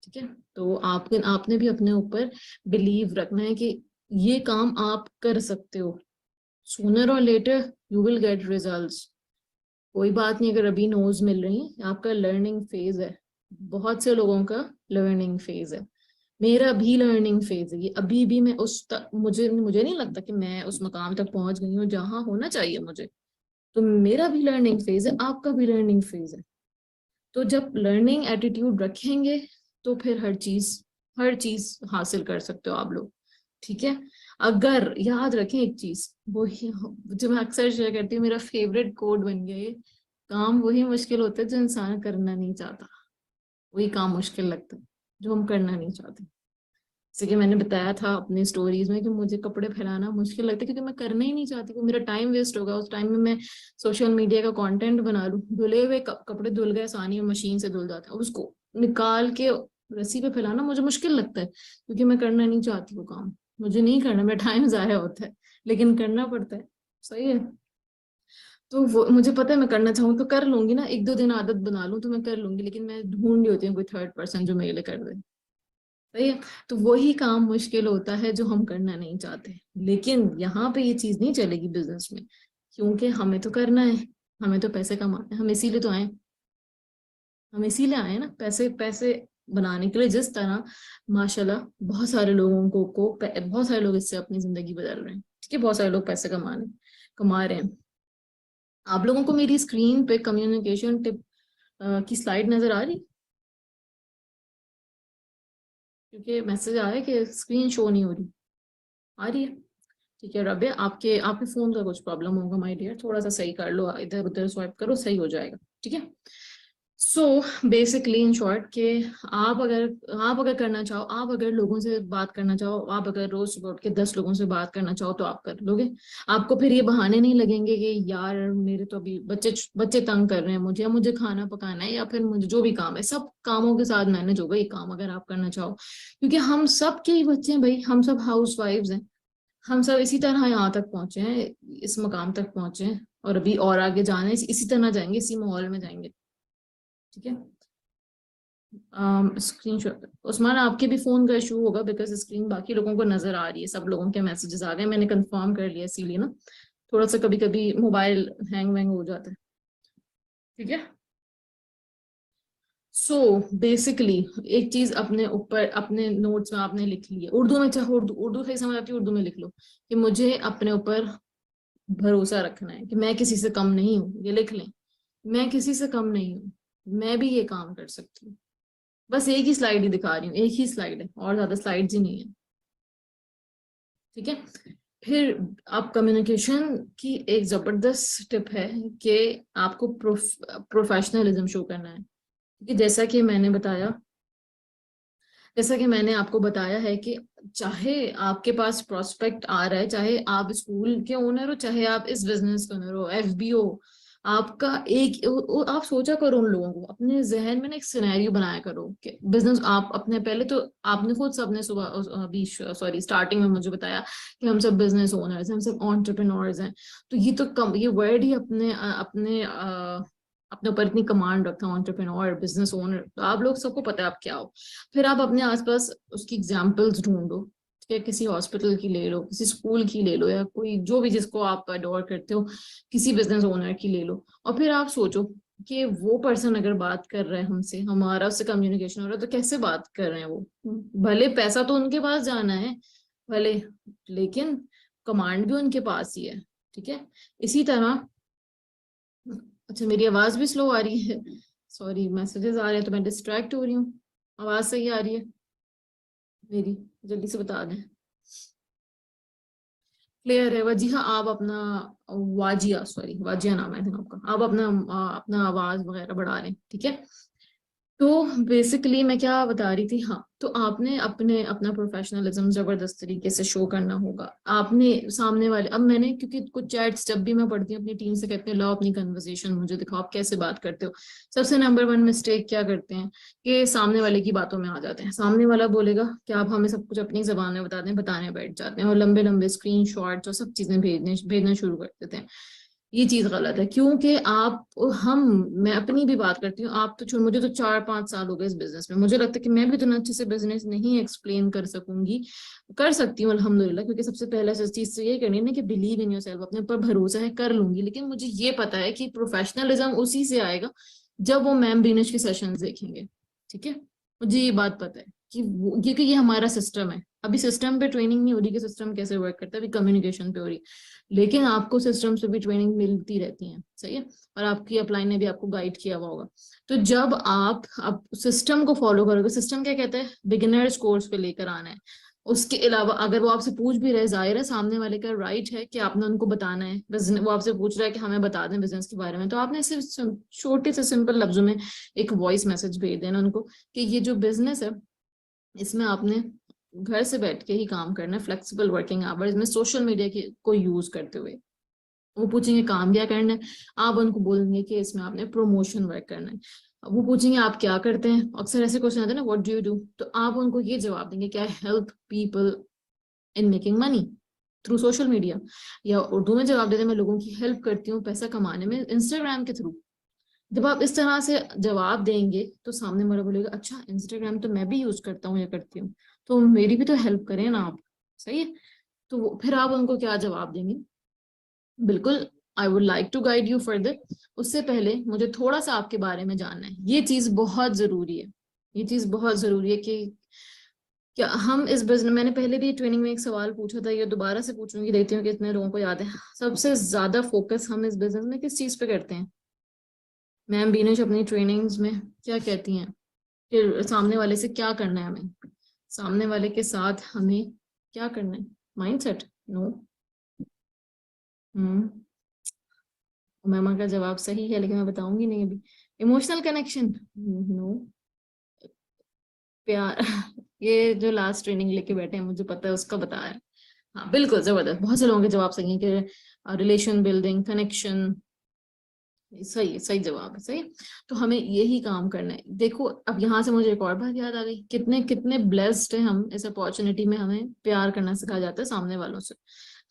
ठीक है। तो आपने आपने भी अपने ऊपर बिलीव रखना है कि ये काम आप कर सकते हो। Sooner or later you will get results. कोई बात नहीं अगर अभी नोज मिल रही है, आपका लर्निंग फेज है। बहुत से लोगों का लर्निंग फेज है, मेरा भी लर्निंग फेज है ये। अभी भी मैं मुझे मुझे नहीं लगता कि मैं उस मकाम तक पहुंच गई हूँ जहां होना चाहिए मुझे। तो मेरा भी लर्निंग फेज है, आपका भी लर्निंग फेज है। तो जब लर्निंग एटीट्यूड रखेंगे तो फिर हर चीज हासिल कर सकते हो आप लोग। ठीक है, अगर याद रखें एक चीज, वो जो मैं अक्सर शेयर करती हूँ, मेरा फेवरेट कोड बन गया ये, काम वही मुश्किल होता है जो इंसान करना नहीं चाहता। वही काम मुश्किल लगता है जो हम करना नहीं चाहते। जैसे कि मैंने बताया था अपनी स्टोरीज में कि मुझे कपड़े फैलाना मुश्किल लगता है क्योंकि मैं करना ही नहीं चाहती, कि मेरा टाइम वेस्ट होगा। उस टाइम में मैं सोशल मीडिया का कंटेंट बना लूं, धुले हुए कपड़े धुल गए, आसानी में मशीन से धुल जाता है, उसको निकाल के रस्सी पे फैलाना मुझे मुश्किल लगता है क्योंकि मैं करना नहीं चाहती वो काम। मुझे नहीं करना, मेरा टाइम जाया होता है, लेकिन करना पड़ता है। सही है। तो वो मुझे पता है मैं करना चाहूँ तो कर लूंगी ना, एक दो दिन आदत बना लूं तो मैं कर लूंगी, लेकिन मैं ढूंढ रही होती हूँ कोई थर्ड पर्सन जो मेरे लिए कर दे। सही है। तो वही काम मुश्किल होता है जो हम करना नहीं चाहते। लेकिन यहाँ पे ये चीज नहीं चलेगी बिजनेस में, क्योंकि हमें तो करना है, हमें तो पैसे कमाने हैं, हम इसीलिए तो आए। हम इसीलिए आए ना, पैसे पैसे बनाने के लिए। जिस तरह माशाल्लाह बहुत सारे लोगों बहुत सारे लोग इससे अपनी जिंदगी बदल रहे हैं। ठीक है, बहुत सारे लोग पैसे कमा रहे हैं। आप लोगों को मेरी स्क्रीन पे कम्युनिकेशन टिप की स्लाइड नजर आ रही? क्योंकि मैसेज आ रहा है कि स्क्रीन शो नहीं हो रही। आ रही है? ठीक है रबिया, आपके आपके फोन का कुछ प्रॉब्लम होगा माय डियर, थोड़ा सा सही कर लो, इधर उधर स्वाइप करो, सही हो जाएगा। ठीक है। सो बेसिकली इन शॉर्ट के, आप अगर करना चाहो, आप अगर लोगों से बात करना चाहो, आप अगर रोज सुबह उठ के 10 लोगों से बात करना चाहो तो आप कर लोगे। आपको फिर ये बहाने नहीं लगेंगे कि यार मेरे तो अभी बच्चे बच्चे तंग कर रहे हैं मुझे, या मुझे खाना पकाना है, या फिर मुझे जो भी काम है, सब कामों के साथ मैनेज होगा ये काम अगर आप करना चाहो। क्योंकि हम सब के ही बच्चे हैं भाई, हम सब हाउस वाइफ्स हैं। हम सब इसी तरह यहाँ तक पहुंचे हैं, इस मकाम तक पहुंचे हैं, और अभी और आगे जाना है, इसी तरह जाएंगे, इसी माहौल में जाएंगे। ठीक है। स्क्रीन शॉट उस्मान, आपके भी फोन का इशू होगा बिकॉज स्क्रीन बाकी लोगों को नजर आ रही है, सब लोगों के मैसेजेस आ गए, मैंने कंफर्म कर लिया इसीलिए ना, थोड़ा सा कभी कभी मोबाइल हैंग वैंग हो जाता है। ठीक है। सो बेसिकली एक चीज अपने ऊपर अपने नोट्स में आपने लिख ली है, उर्दू में, चाहे उर्दू उर्दू सही समझ आती है उर्दू में लिख लो कि मुझे अपने ऊपर भरोसा रखना है, कि मैं किसी से कम नहीं हूँ, ये लिख लें। मैं किसी से कम नहीं हूँ, मैं भी ये काम कर सकती हूँ। बस एक ही स्लाइड ही दिखा रही हूँ, एक ही स्लाइड है, और ज्यादा स्लाइड्स ही नहीं है। ठीक है। फिर आप कम्युनिकेशन की एक जबरदस्त टिप है कि आपको प्रोफेशनलिज्म शो करना है, क्योंकि जैसा कि मैंने आपको बताया है कि चाहे आपके पास प्रोस्पेक्ट आ रहा है, चाहे आप स्कूल के ओनर हो, चाहे आप इस बिजनेस के ओनर हो, एफबीओ, आपका एक आप सोचा करो उन लोगों को, अपने जहन में ना एक सिनेरियो बनाया करो कि बिजनेस आप अपने, पहले तो आपने खुद सबने सुबह अभी सॉरी स्टार्टिंग में मुझे बताया कि हम सब बिजनेस ओनर्स हैं, हम सब एंटरप्रेन्योर्स हैं। तो ये तो कम, ये वर्ड ही अपने ऊपर इतनी कमांड रखता हूँ, एंटरप्रेन्योर, बिजनेस ओनर, तो आप लोग सबको पता है आप क्या हो। फिर आप अपने आसपास उसकी एग्जाम्पल्स ढूंढो। ठीक है, किसी हॉस्पिटल की ले लो, किसी स्कूल की ले लो, या कोई जो भी जिसको आप अडोर करते हो, किसी बिजनेस ओनर की ले लो। और फिर आप सोचो कि वो पर्सन अगर बात कर रहा है हमसे, हमारा उससे कम्युनिकेशन हो रहा है, तो कैसे बात कर रहे हैं वो। भले पैसा तो उनके पास जाना है, भले, लेकिन कमांड भी उनके पास ही है। ठीक है। इसी तरह, अच्छा मेरी आवाज भी स्लो आ रही है, सॉरी मैसेजेस आ रहे हैं तो मैं डिस्ट्रैक्ट हो रही हूँ। आवाज सही आ रही है मेरी? जल्दी से बता दें। क्लियर है वजीहा? आप अपना वाजिया नाम है आपका, आप अपना अपना आवाज वगैरह बढ़ा लें। ठीक है। तो बेसिकली मैं क्या बता रही थी, हाँ, तो आपने अपने अपना प्रोफेशनलिज्म जबरदस्त तरीके से शो करना होगा। आपने सामने वाले, अब मैंने क्योंकि कुछ चैट्स जब भी मैं पढ़ती हूँ अपनी टीम से, कहते हैं लाओ अपनी कन्वर्सेशन मुझे दिखाओ, आप कैसे बात करते हो। सबसे नंबर वन मिस्टेक क्या करते हैं कि सामने वाले की बातों में आ जाते हैं। सामने वाला बोलेगा कि आप हमें सब कुछ अपनी जबान में बता दें, बताने बैठ जाते हैं, और लंबे लंबे स्क्रीन शॉट्स और सब चीजें भेजना शुरू कर देते हैं। ये चीज गलत है, क्योंकि आप हम मैं अपनी भी बात करती हूँ, आप तो छोड़, मुझे तो 4-5 साल हो गए इस बिजनेस में, मुझे लगता है कि मैं भी इतना अच्छे से बिजनेस नहीं एक्सप्लेन कर सकूंगी, कर सकती हूँ अल्हम्दुलिल्लाह, क्योंकि सबसे पहले इस चीज से ये करनी है ना कि बिलीव इन योरसेल्फ, अपने ऊपर भरोसा है, कर लूंगी। लेकिन मुझे ये पता है कि प्रोफेशनलिज्म उसी से आएगा जब वो मैम बीनश के सेशन देखेंगे। ठीक है, मुझे ये बात पता है कि क्योंकि ये हमारा सिस्टम है। अभी सिस्टम पे ट्रेनिंग नहीं हो रही कि सिस्टम कैसे वर्क करता है, अभी कम्युनिकेशन पे हो रही है, लेकिन आपको सिस्टम से भी ट्रेनिंग मिलती रहती है, सही है। और आपकी अपलाइन ने भी आपको गाइड किया हुआ होगा। तो जब आप सिस्टम को फॉलो करोगे, सिस्टम क्या कहता है, बिगिनर्स कोर्स पे लेकर आना है। उसके अलावा अगर वो आपसे पूछ भी रहे, जाहिर है सामने वाले का राइट है कि आपने उनको बताना है, वो आपसे पूछ रहा है कि हमें बता दें बिजनेस के बारे में, तो आपने सिर्फ छोटे से सिंपल लफ्जों में एक वॉइस मैसेज भेज देना उनको कि ये जो बिजनेस है इसमें आपने घर से बैठ के ही काम करना है, फ्लेक्सिबल वर्किंग आवर्स में, सोशल मीडिया की को यूज करते हुए। वो पूछेंगे काम क्या करना है, आप उनको बोलेंगे कि इसमें आपने प्रमोशन वर्क करना है। वो पूछेंगे आप क्या करते हैं, अक्सर ऐसे क्वेश्चन आते हैं ना, व्हाट डू यू डू, तो आप उनको ये जवाब देंगे कि I help people in making money through social media. या उर्दू में जवाब देते हैं, मैं लोगों की हेल्प करती हूँ पैसा कमाने में इंस्टाग्राम के थ्रू। जब आप इस तरह से जवाब देंगे तो सामने वाला बोलेगा अच्छा इंस्टाग्राम तो मैं भी यूज करता हूँ या करती हूँ, तो मेरी भी तो हेल्प करें ना आप, सही है। तो फिर आप उनको क्या जवाब देंगे, बिल्कुल, I would like to guide you further, उससे पहले मुझे थोड़ा सा आपके बारे में जानना है। ये चीज बहुत जरूरी है, ये चीज बहुत जरूरी है कि क्या हम इस बिजनेस, मैंने पहले भी ट्रेनिंग में एक सवाल पूछा था, ये दोबारा से पूछूंगी, देखती हूँ कि इतने लोगों को याद है। सबसे ज्यादा फोकस हम इस बिजनेस में किस चीज पे करते हैं? मैम बीनेश अपनी ट्रेनिंग्स में क्या कहती हैं कि सामने वाले से क्या करना है हमें, सामने वाले के साथ हमें क्या करना है? माइंडसेट? नो। हम्म। मैमा का जवाब सही है, लेकिन मैं बताऊंगी नहीं अभी। Emotional connection? नो। प्यार? ये जो लास्ट ट्रेनिंग लेके बैठे हैं मुझे पता है उसका बता रहा है। हाँ बिल्कुल, जबरदस्त, बहुत से लोगों के जवाब सही है कि रिलेशन बिल्डिंग, कनेक्शन। सही है, सही जवाब है, सही। तो हमें यही काम करना है। देखो अब यहाँ से मुझे एक और बात याद आ गई, कितने कितने ब्लेस्ड है हम, इस अपॉर्चुनिटी में हमें प्यार करना सिखाया जाता है सामने वालों से।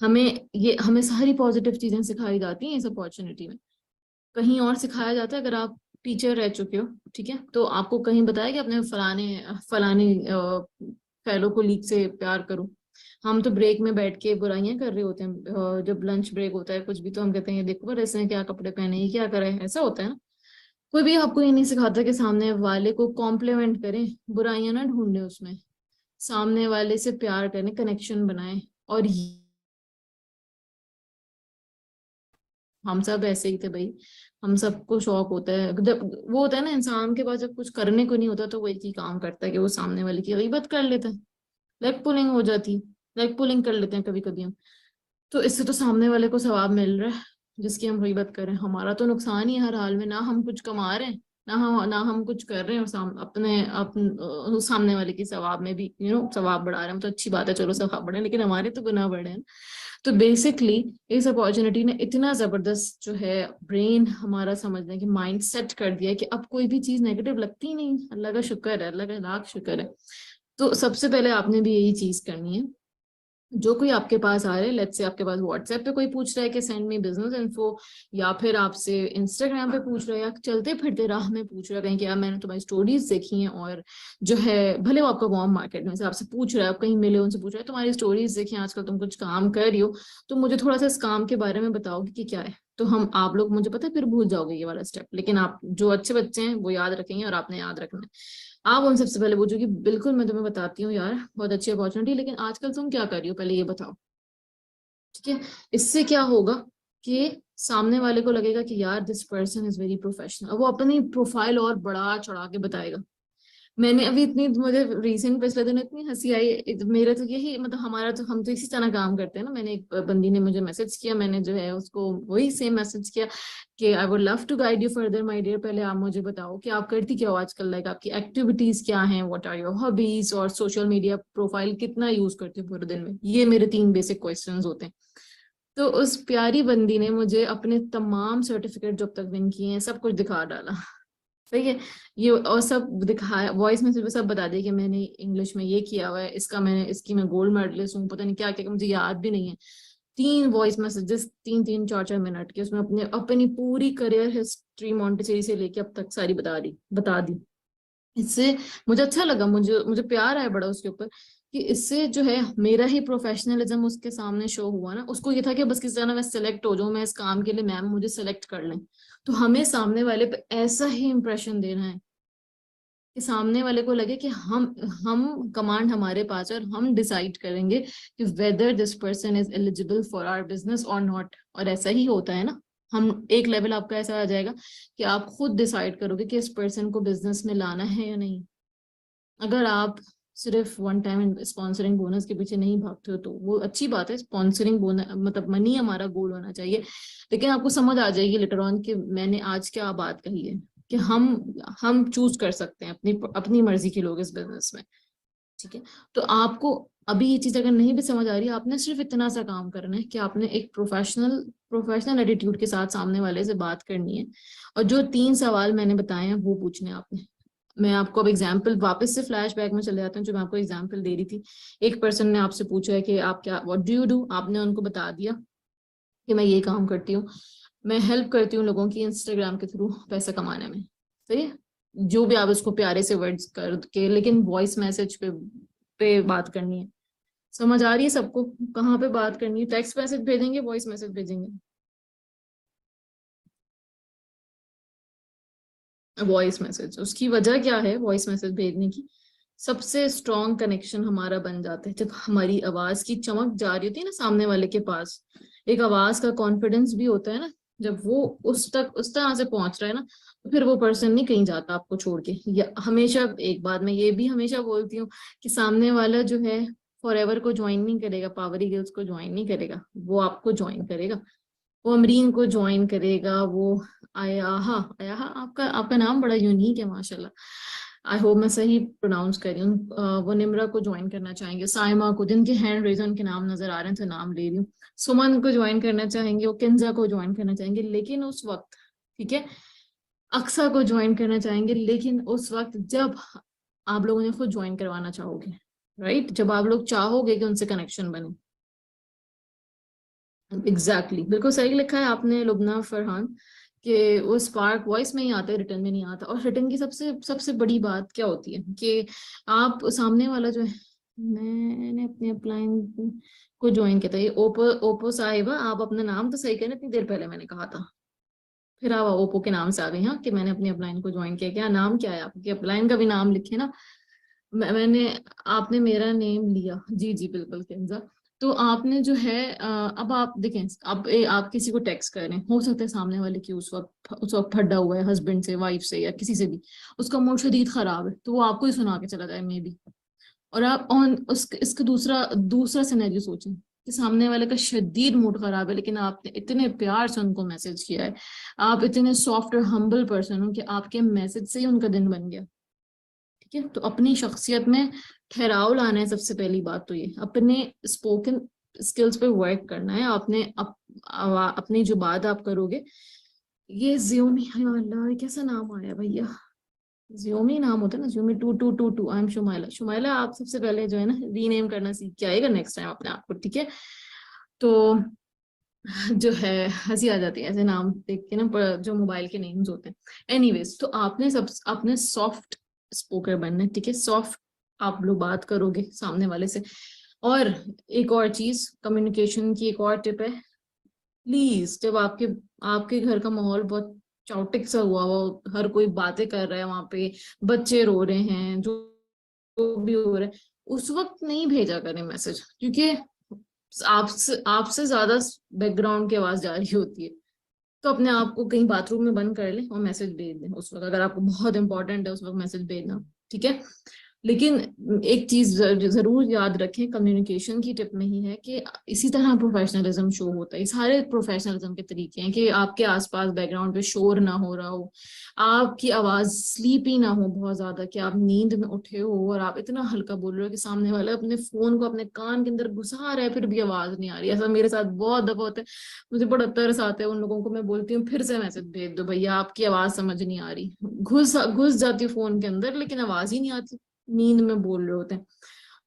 हमें हमें सारी पॉजिटिव चीजें सिखाई जाती हैं इस अपॉर्चुनिटी में। कहीं और सिखाया जाता है, अगर आप टीचर रह चुके हो, ठीक है, तो आपको कहीं बताया कि अपने फलाने फलाने फेलो को लीग से प्यार करो। हम तो ब्रेक में बैठ के बुराइयां कर रहे होते हैं, जब लंच ब्रेक होता है कुछ भी, तो हम कहते हैं ये देखो पर इसने क्या कपड़े पहने, ये क्या करे, ऐसा होता है ना। कोई भी आपको ये नहीं सिखाता कि सामने वाले को कॉम्प्लीमेंट करें, बुराइयां ना ढूंढे उसमें, सामने वाले से प्यार करें, कनेक्शन बनाए। और हम सब ऐसे ही थे भाई, हम सबको शौक होता है, जब वो होता है ना इंसान के पास जब कुछ करने को नहीं होता तो वो एक ही काम करता है कि वो सामने वाले की गीबत कर लेता है, लेग पुलिंग हो जाती है, लेग पुलिंग कर लेते हैं कभी कभी हम। तो इससे तो सामने वाले को सवाब मिल रहा है जिसकी हम गीबत कर रहे हैं, हमारा तो नुकसान ही है हर हाल में, ना हम कुछ कमा रहे हैं, ना हम कुछ कर रहे हैं, और सामने वाले की सवाब में भी सवाब बढ़ा रहे हैं। तो अच्छी बात है, चलो सवाब बढ़े, लेकिन हमारे तो गुनाह बढ़े हैं। तो बेसिकली इस अपॉर्चुनिटी ने इतना जबरदस्त जो है ब्रेन हमारा समझने की माइंड सेट कर दिया है कि अब कोई भी चीज नेगेटिव लगती ही नहीं। अल्लाह का शुक्र है, अल्लाह का लाख शुक्र है। तो सबसे पहले आपने भी यही चीज करनी है। जो कोई आपके पास आ रहा है, लेट्स से आपके पास व्हाट्सएप पे कोई पूछ रहा है कि सेंड मी बिजनेस इन्फो, या फिर आपसे इंस्टाग्राम पे पूछ रहा है, या चलते फिरते राह में पूछ रहा है कहीं कि यार मैंने तुम्हारी स्टोरीज देखी हैं, और जो है भले वो आपका वार्म मार्केट में से आपसे पूछ रहा है, आप कहीं मिले उनसे पूछ रहा है तुम्हारी स्टोरीज देखी हैं, आजकल तुम कुछ काम कर रही हो, तो मुझे थोड़ा सा इस काम के बारे में बताओगे कि क्या है। तो हम आप लोग, मुझे पता है फिर भूल जाओगे ये वाला स्टेप, लेकिन आप जो अच्छे बच्चे हैं वो याद रखेंगे, और आपने याद रखना है। आप उन सबसे पहले पूछो कि बिल्कुल मैं तुम्हें बताती हूँ यार, बहुत अच्छी अपॉर्चुनिटी, लेकिन आजकल तुम क्या कर रही हो पहले ये बताओ। ठीक है, इससे क्या होगा कि सामने वाले को लगेगा कि यार this person is very professional, वो अपनी प्रोफाइल और बढ़ा चढ़ा के बताएगा। मैंने अभी इतनी, मुझे रिसेंट पिछले दिन इतनी हंसी आई, मेरा तो यही मतलब, हमारा तो हम तो इसी तरह काम करते हैं ना। मैंने एक बंदी ने मुझे मैसेज किया, मैंने जो है उसको वही सेम मैसेज किया कि I would love to guide you further my dear, पहले आप मुझे बताओ कि आप करती क्या हो आजकल, लाइक आपकी एक्टिविटीज क्या हैं, व्हाट आर योर हॉबीज, और सोशल मीडिया प्रोफाइल कितना यूज करती हो पूरे दिन में। ये मेरे 3 बेसिक क्वेश्चंस होते हैं। तो उस प्यारी बंदी ने मुझे अपने तमाम सर्टिफिकेट जो अब तक विन किए हैं सब कुछ दिखा डाला। सही है, ये और सब दिखाया, वॉइस में सिर्फ सब बता दिया कि मैंने इंग्लिश में ये किया हुआ है, इसका मैंने, इसकी मैं गोल्ड मेडलिस्ट हूँ, पता नहीं क्या क्या, मुझे याद भी नहीं है। 3 वॉइस मैसेजेस 3-3 4-4 मिनट के, उसमें अपने अपनी पूरी करियर हिस्ट्री मॉन्टेसरी से लेके अब तक सारी बता दी। इससे मुझे अच्छा लगा, मुझे मुझे प्यार आया बड़ा उसके ऊपर, कि इससे जो है मेरा ही प्रोफेशनलिज्म उसके सामने शो हुआ ना। उसको ये था कि बस किसी तरह मैं सिलेक्ट हो जाऊं, मैं इस काम के लिए, मैम मुझे सिलेक्ट कर लें। तो हमें सामने वाले पे ऐसा ही इंप्रेशन देना है कि सामने वाले को लगे कि हम कमांड हमारे पास है और हम डिसाइड करेंगे कि whether this person is eligible for our business और नॉट। और ऐसा ही होता है ना, हम एक लेवल आपका ऐसा आ जाएगा कि आप खुद डिसाइड करोगे कि इस पर्सन को बिजनेस में लाना है या नहीं। अगर आप सिर्फ वन टाइम स्पॉन्सरिंग बोनस के पीछे नहीं भागते हो तो वो अच्छी बात है, स्पॉन्सरिंग बोनस मतलब मनी हमारा गोल होना चाहिए। लेकिन आपको समझ आ जाएगी लेटर ऑन कि मैंने आज क्या बात कही है, कि हम चूज कर सकते हैं अपनी अपनी मर्जी के लोग इस बिजनेस में। ठीक है, तो आपको अभी ये चीज अगर नहीं भी समझ आ रही, आपने सिर्फ इतना सा काम करना है कि आपने एक प्रोफेशनल एटीट्यूड के साथ सामने वाले से बात करनी है, और जो 3 सवाल मैंने बताए हैं वो पूछने हैं आपने। मैं आपको अब एग्जाम्पल वापस से फ्लैशबैक में चले जाता हूँ, जो मैं आपको एग्जाम्पल दे रही थी। एक पर्सन ने आपसे पूछा है कि आप क्या, व्हाट डू यू डू, आपने उनको बता दिया कि मैं ये काम करती हूँ, मैं हेल्प करती हूँ लोगों की इंस्टाग्राम के थ्रू पैसा कमाने में। सही है, जो भी आप उसको प्यारे से वर्ड्स कर के, लेकिन वॉइस मैसेज पे बात करनी है। समझ आ रही है सबको कहाँ पे बात करनी है? टेक्स्ट मैसेज भेजेंगे, वॉइस मैसेज भेजेंगे? वॉइस मैसेज, उसकी वजह क्या है वॉइस मैसेज भेजने की? सबसे स्ट्रॉन्ग कनेक्शन हमारा बन जाता है जब हमारी आवाज की चमक जा रही होती है ना सामने वाले के पास। एक आवाज का कॉन्फिडेंस भी होता है ना, जब वो उस तरह से पहुंच रहा है ना, तो फिर वो पर्सन नहीं कहीं जाता आपको छोड़ के। या हमेशा एक बात मैं ये भी हमेशा बोलती हूँ कि सामने वाला जो है फॉर एवर को ज्वाइन नहीं करेगा, पावरी गर्ल्स को ज्वाइन नहीं करेगा, वो आपको ज्वाइन करेगा, वो अमरीन को ज्वाइन करेगा, वो आयाहा आयाहा, आपका आपका नाम बड़ा यूनिक है माशाल्लाह, आई होप मैं सही प्रोनाउंस कर रही हूँ। वो निम्रा को ज्वाइन करना चाहेंगे, साइमा को, जिनके हैंड रेज उनके नाम नजर आ रहे हैं तो नाम ले रही हूँ, सुमन को ज्वाइन करना चाहेंगे, वो किंजा को ज्वाइन करना चाहेंगे, लेकिन उस वक्त, ठीक है, अक्सा को ज्वाइन करना चाहेंगे, लेकिन उस वक्त जब आप लोगों ने खुद ज्वाइन करवाना चाहोगे, राइट, जब आप लोग चाहोगे कि उनसे कनेक्शन बने। एग्जैक्टली बिल्कुल सही लिखा है आपने लुबना फरहान, कि वो स्पार्क वॉइस में ही आता है, रिटर्न में नहीं आता। और रिटर्न की सबसे सबसे बड़ी बात क्या होती है कि आप सामने वाला जो है, मैंने अपने अपलाइन को ज्वाइन किया था, ये ओप्पो ओप्पो साहिबा, आप अपना नाम तो सही करें, इतनी देर पहले मैंने कहा था, फिर आप ओप्पो के नाम से आ गई। हाँ, कि मैंने अपनी अपलाइन को ज्वाइन किया, क्या नाम क्या है आपके अपलाइन का भी नाम लिखे ना। मैंने, आपने मेरा नेम लिया, जी जी बिल्कुल केंजा। तो आपने जो है अब आप देखें, अब आप किसी को टेक्स्ट कर रहे हैं, हो सकता है सामने वाले की उस वक्त फटा हुआ है हस्बैंड से, वाइफ से, या किसी से भी, उसका मूड शदीद खराब है, तो वो आपको ही सुना के चला जाए मे बी। और आप ऑन उस इसका दूसरा दूसरा सिनेरियो सोचें कि सामने वाले का शदीद मूड खराब है, लेकिन आपने इतने प्यार से उनको मैसेज किया है, आप इतने सॉफ्ट और हम्बल पर्सन हो कि आपके मैसेज से ही उनका दिन बन गया। ठीक है, तो अपनी शख्सियत में ठहराव लाना है। सबसे पहली बात तो ये अपने स्पोकन स्किल्स पे वर्क करना है आपने। अपनी जो बात आप करोगे, ये जियोमी, हाय अल्लाह ये कैसा नाम आया भैया, जियोमी नाम होता है ना, Xiaomi 2222, I am Shumaila. Shumaila आप सबसे पहले जो है ना रीनेम करना सीख के आएगा नेक्स्ट टाइम अपने आप को, ठीक है? तो जो है हंसी आ जाती है ऐसे नाम देख के ना, जो मोबाइल के नेम्स होते हैं। एनीवेज, तो आपने सॉफ्ट स्पोकर बनना है, ठीक है, सॉफ्ट आप लोग बात करोगे सामने वाले से। और एक और चीज, कम्युनिकेशन की एक और टिप है, प्लीज जब आपके आपके घर का माहौल बहुत चाउटिक सा हुआ हो, हर कोई बातें कर रहा है वहां पे, बच्चे रो रहे हैं, जो भी हो रहा है, उस वक्त नहीं भेजा करें मैसेज, क्योंकि आपसे आपसे ज्यादा बैकग्राउंड की आवाज जा रही होती है। तो अपने आप को कहीं बाथरूम में बंद कर लें और मैसेज भेज दें उस वक्त, अगर आपको बहुत इंपॉर्टेंट है उस वक्त मैसेज भेजना, ठीक है? लेकिन एक चीज जरूर याद रखें, कम्युनिकेशन की टिप में ही है कि इसी तरह प्रोफेशनलिज्म शो होता है। ये सारे प्रोफेशनलिज्म के तरीके हैं कि आपके आसपास बैकग्राउंड पे शोर ना हो रहा हो, आपकी आवाज स्लीपी ना हो बहुत ज्यादा, कि आप नींद में उठे हो और आप इतना हल्का बोल रहे हो कि सामने वाला अपने फोन को अपने कान के अंदर घुसा रहा है फिर भी आवाज नहीं आ रही। ऐसा मेरे साथ बहुत दफा होता है, मुझे बड़ा तरस आता है उन लोगों को। मैं बोलती हूँ फिर से मैसेज भेज दो भैया, आपकी आवाज समझ नहीं आ रही, घुस घुस जाती है फोन के अंदर लेकिन आवाज ही नहीं आती, नींद में बोल रहे होते हैं।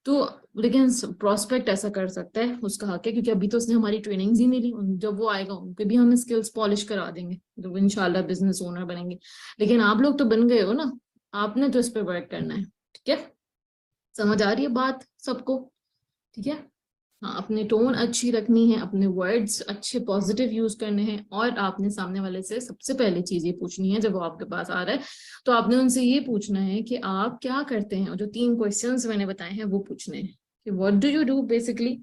तो लेकिन प्रोस्पेक्ट ऐसा कर सकता है, उसका हक है, क्योंकि अभी तो उसने हमारी ट्रेनिंग्स ही नहीं ली। जब वो आएगा उनके भी हम स्किल्स पॉलिश करा देंगे, तो इंशाल्लाह बिजनेस ओनर बनेंगे। लेकिन आप लोग तो बन गए हो ना, आपने तो इस पे वर्क करना है। ठीक है, समझ आ रही है बात सबको? ठीक है, हाँ, अपनी टोन अच्छी रखनी है, अपने वर्ड्स अच्छे पॉजिटिव यूज करने हैं, और आपने सामने वाले से सबसे पहले चीज ये पूछनी है जब वो आपके पास आ रहा है, तो आपने उनसे ये पूछना है कि आप क्या करते हैं, और जो 3 क्वेश्चंस मैंने बताए हैं वो पूछने हैं कि what do you do basically,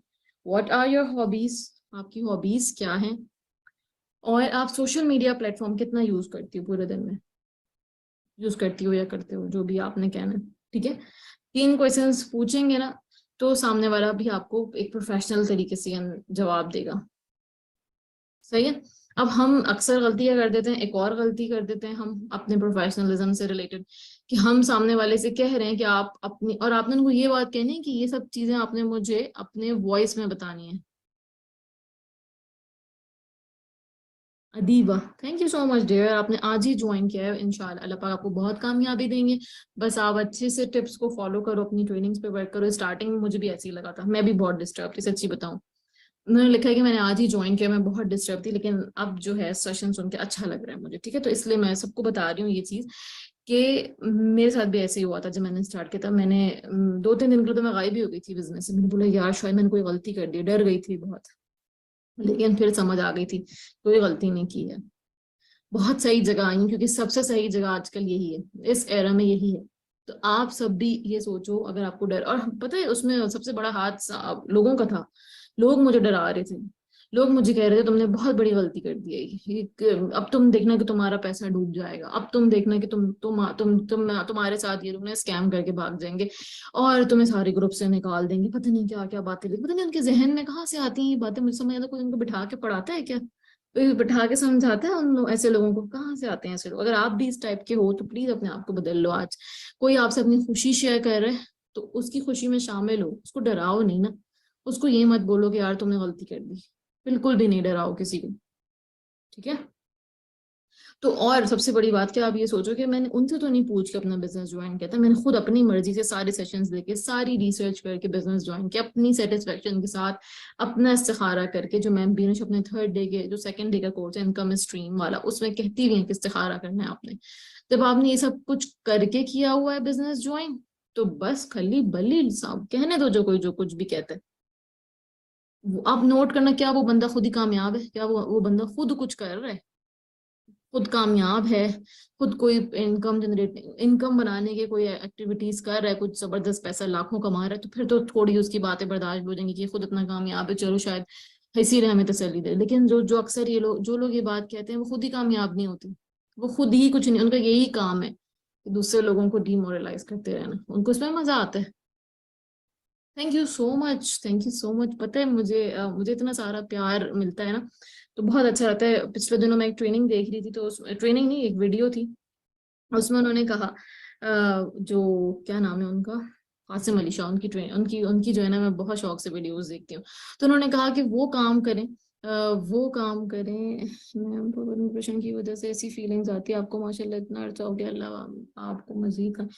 what are your hobbies, आपकी हॉबीज क्या हैं, और आप सोशल मीडिया प्लेटफॉर्म कितना यूज करती हो पूरे दिन में, यूज करती हो या करते हो, जो भी आपने कहना है। ठीक है, 3 क्वेश्चंस पूछेंगे ना, तो सामने वाला भी आपको एक प्रोफेशनल तरीके से जवाब देगा। सही है। अब हम अक्सर गलती क्या कर देते हैं, एक और गलती कर देते हैं हम अपने प्रोफेशनलिज्म से रिलेटेड, कि हम सामने वाले से कह रहे हैं कि आप अपनी, और आपने उनको ये बात कहनी है कि ये सब चीजें आपने मुझे अपने वॉइस में बतानी है। Adiba, thank you so much dear, आपने आज ही ज्वाइन किया है। इंशाल्लाह अल्लाह पाक आपको बहुत कामयाबी देंगे। बस आप अच्छे से टिप्स को फॉलो करो, अपनी ट्रेनिंग्स पे वर्क करो। स्टार्टिंग में मुझे भी ऐसे ही लगा था, मैं भी बहुत डिस्टर्ब थी, सच्ची बताऊं। उन्होंने लिखा है कि मैंने आज ही ज्वाइन किया, मैं बहुत डिस्टर्ब थी, लेकिन अब जो है सेशन सुन के अच्छा लग रहा है मुझे। ठीक है, तो इसलिए मैं सबको बता रही हूँ ये चीज, कि मेरे साथ भी ऐसे ही हुआ था जब मैंने स्टार्ट किया था। मैंने 2-3 दिन के लिए तो मैं गायब ही हो गई थी बिजनेस से। मैंने बोला यार शायद मैंने कोई गलती कर दी, डर गई थी बहुत, लेकिन फिर समझ आ गई थी कोई गलती नहीं की है, बहुत सही जगह आई हूँ, क्योंकि सबसे सही जगह आजकल यही है, इस एरा में यही है। तो आप सब भी ये सोचो, अगर आपको डर, और पता है उसमें सबसे बड़ा हाथ लोगों का था। लोग मुझे डरा रहे थे, लोग मुझे कह रहे थे तुमने बहुत बड़ी गलती कर दी है, अब तुम देखना कि तुम्हारा पैसा डूब जाएगा, अब तुम देखना कि तुम्हारे साथ ये तुमने स्कैम करके भाग जाएंगे, और तुम्हें सारे ग्रुप से निकाल देंगे, पता नहीं क्या क्या बातें, पता नहीं उनके जहन में कहाँ से आती हैं ये बातें, मुझे समझ आता, कोई उनको बिठा के पढ़ाता है क्या, कोई बिठा के समझाता है उन लोग, ऐसे लोगों को कहाँ से आते हैं ऐसे लोग? अगर आप भी इस टाइप के हो तो प्लीज अपने आप को बदल लो आज। कोई आपसे अपनी खुशी शेयर कर रहा है तो उसकी खुशी में शामिल हो, उसको डराओ नहीं ना, उसको ये मत बोलो कि यार तुमने गलती कर दी, बिल्कुल भी नहीं डराओ किसी को। ठीक है, तो और सबसे बड़ी बात क्या, आप ये सोचो कि मैंने उनसे तो नहीं पूछ के अपना बिजनेस ज्वाइन किया था, मैंने खुद अपनी मर्जी से सारे सेशंस लेके सारी रिसर्च करके बिजनेस ज्वाइन किया, अपनी सेटिस्फेक्शन के साथ, अपना इस्तिखारा करके। जो मैम बीनश अपने 3rd डे के जो 2nd डे का कोर्स है इनकम स्ट्रीम वाला, उसमें कहती भी है कि इस्तिखारा करना है आपने। जब आपने ये सब कुछ करके किया हुआ है बिजनेस ज्वाइन, तो बस खली बली साहब कहने दो जो कोई जो कुछ भी कहता है। आप नोट करना, क्या वो बंदा खुद ही कामयाब है, क्या वो बंदा खुद कुछ कर रहा है, खुद कामयाब है, खुद कोई इनकम बनाने के कोई एक्टिविटीज कर रहा है, कुछ जबरदस्त पैसा लाखों कमा रहा है, तो फिर तो थोड़ी उसकी बातें बर्दाश्त हो जाएंगी कि खुद इतना कामयाब है, चलो शायद इसीलिए हमें तसल्ली दे। लेकिन जो जो अक्सर ये लोग, जो लोग ये बात कहते हैं, वो खुद ही कामयाब नहीं होते, वो खुद ही कुछ नहीं, उनका यही काम है कि दूसरे लोगों को डिमोरलाइज करते रहना, उनको इसमें मजा आता है। Thank you so much, thank you so much. पता है मुझे मुझे इतना सारा प्यार मिलता है ना, तो बहुत अच्छा लगता है। पिछले दिनों मैं एक ट्रेनिंग देख रही थी, तो उस ट्रेनिंग नहीं, एक वीडियो थी, उसमें उन्होंने कहा जो क्या नाम है उनका, कासिम अली शाह, उनकी ट्रेन उनकी उनकी जो है ना, मैं बहुत शौक से वीडियोस देखती हूँ। तो उन्होंने कहा कि वो काम करें, वो काम करें। मैम डिप्रेशन की वजह से ऐसी फीलिंग्स आती है आपको, माशाल्लाह इतना अच्छा हो गया, अल्लाह आपको मजीद।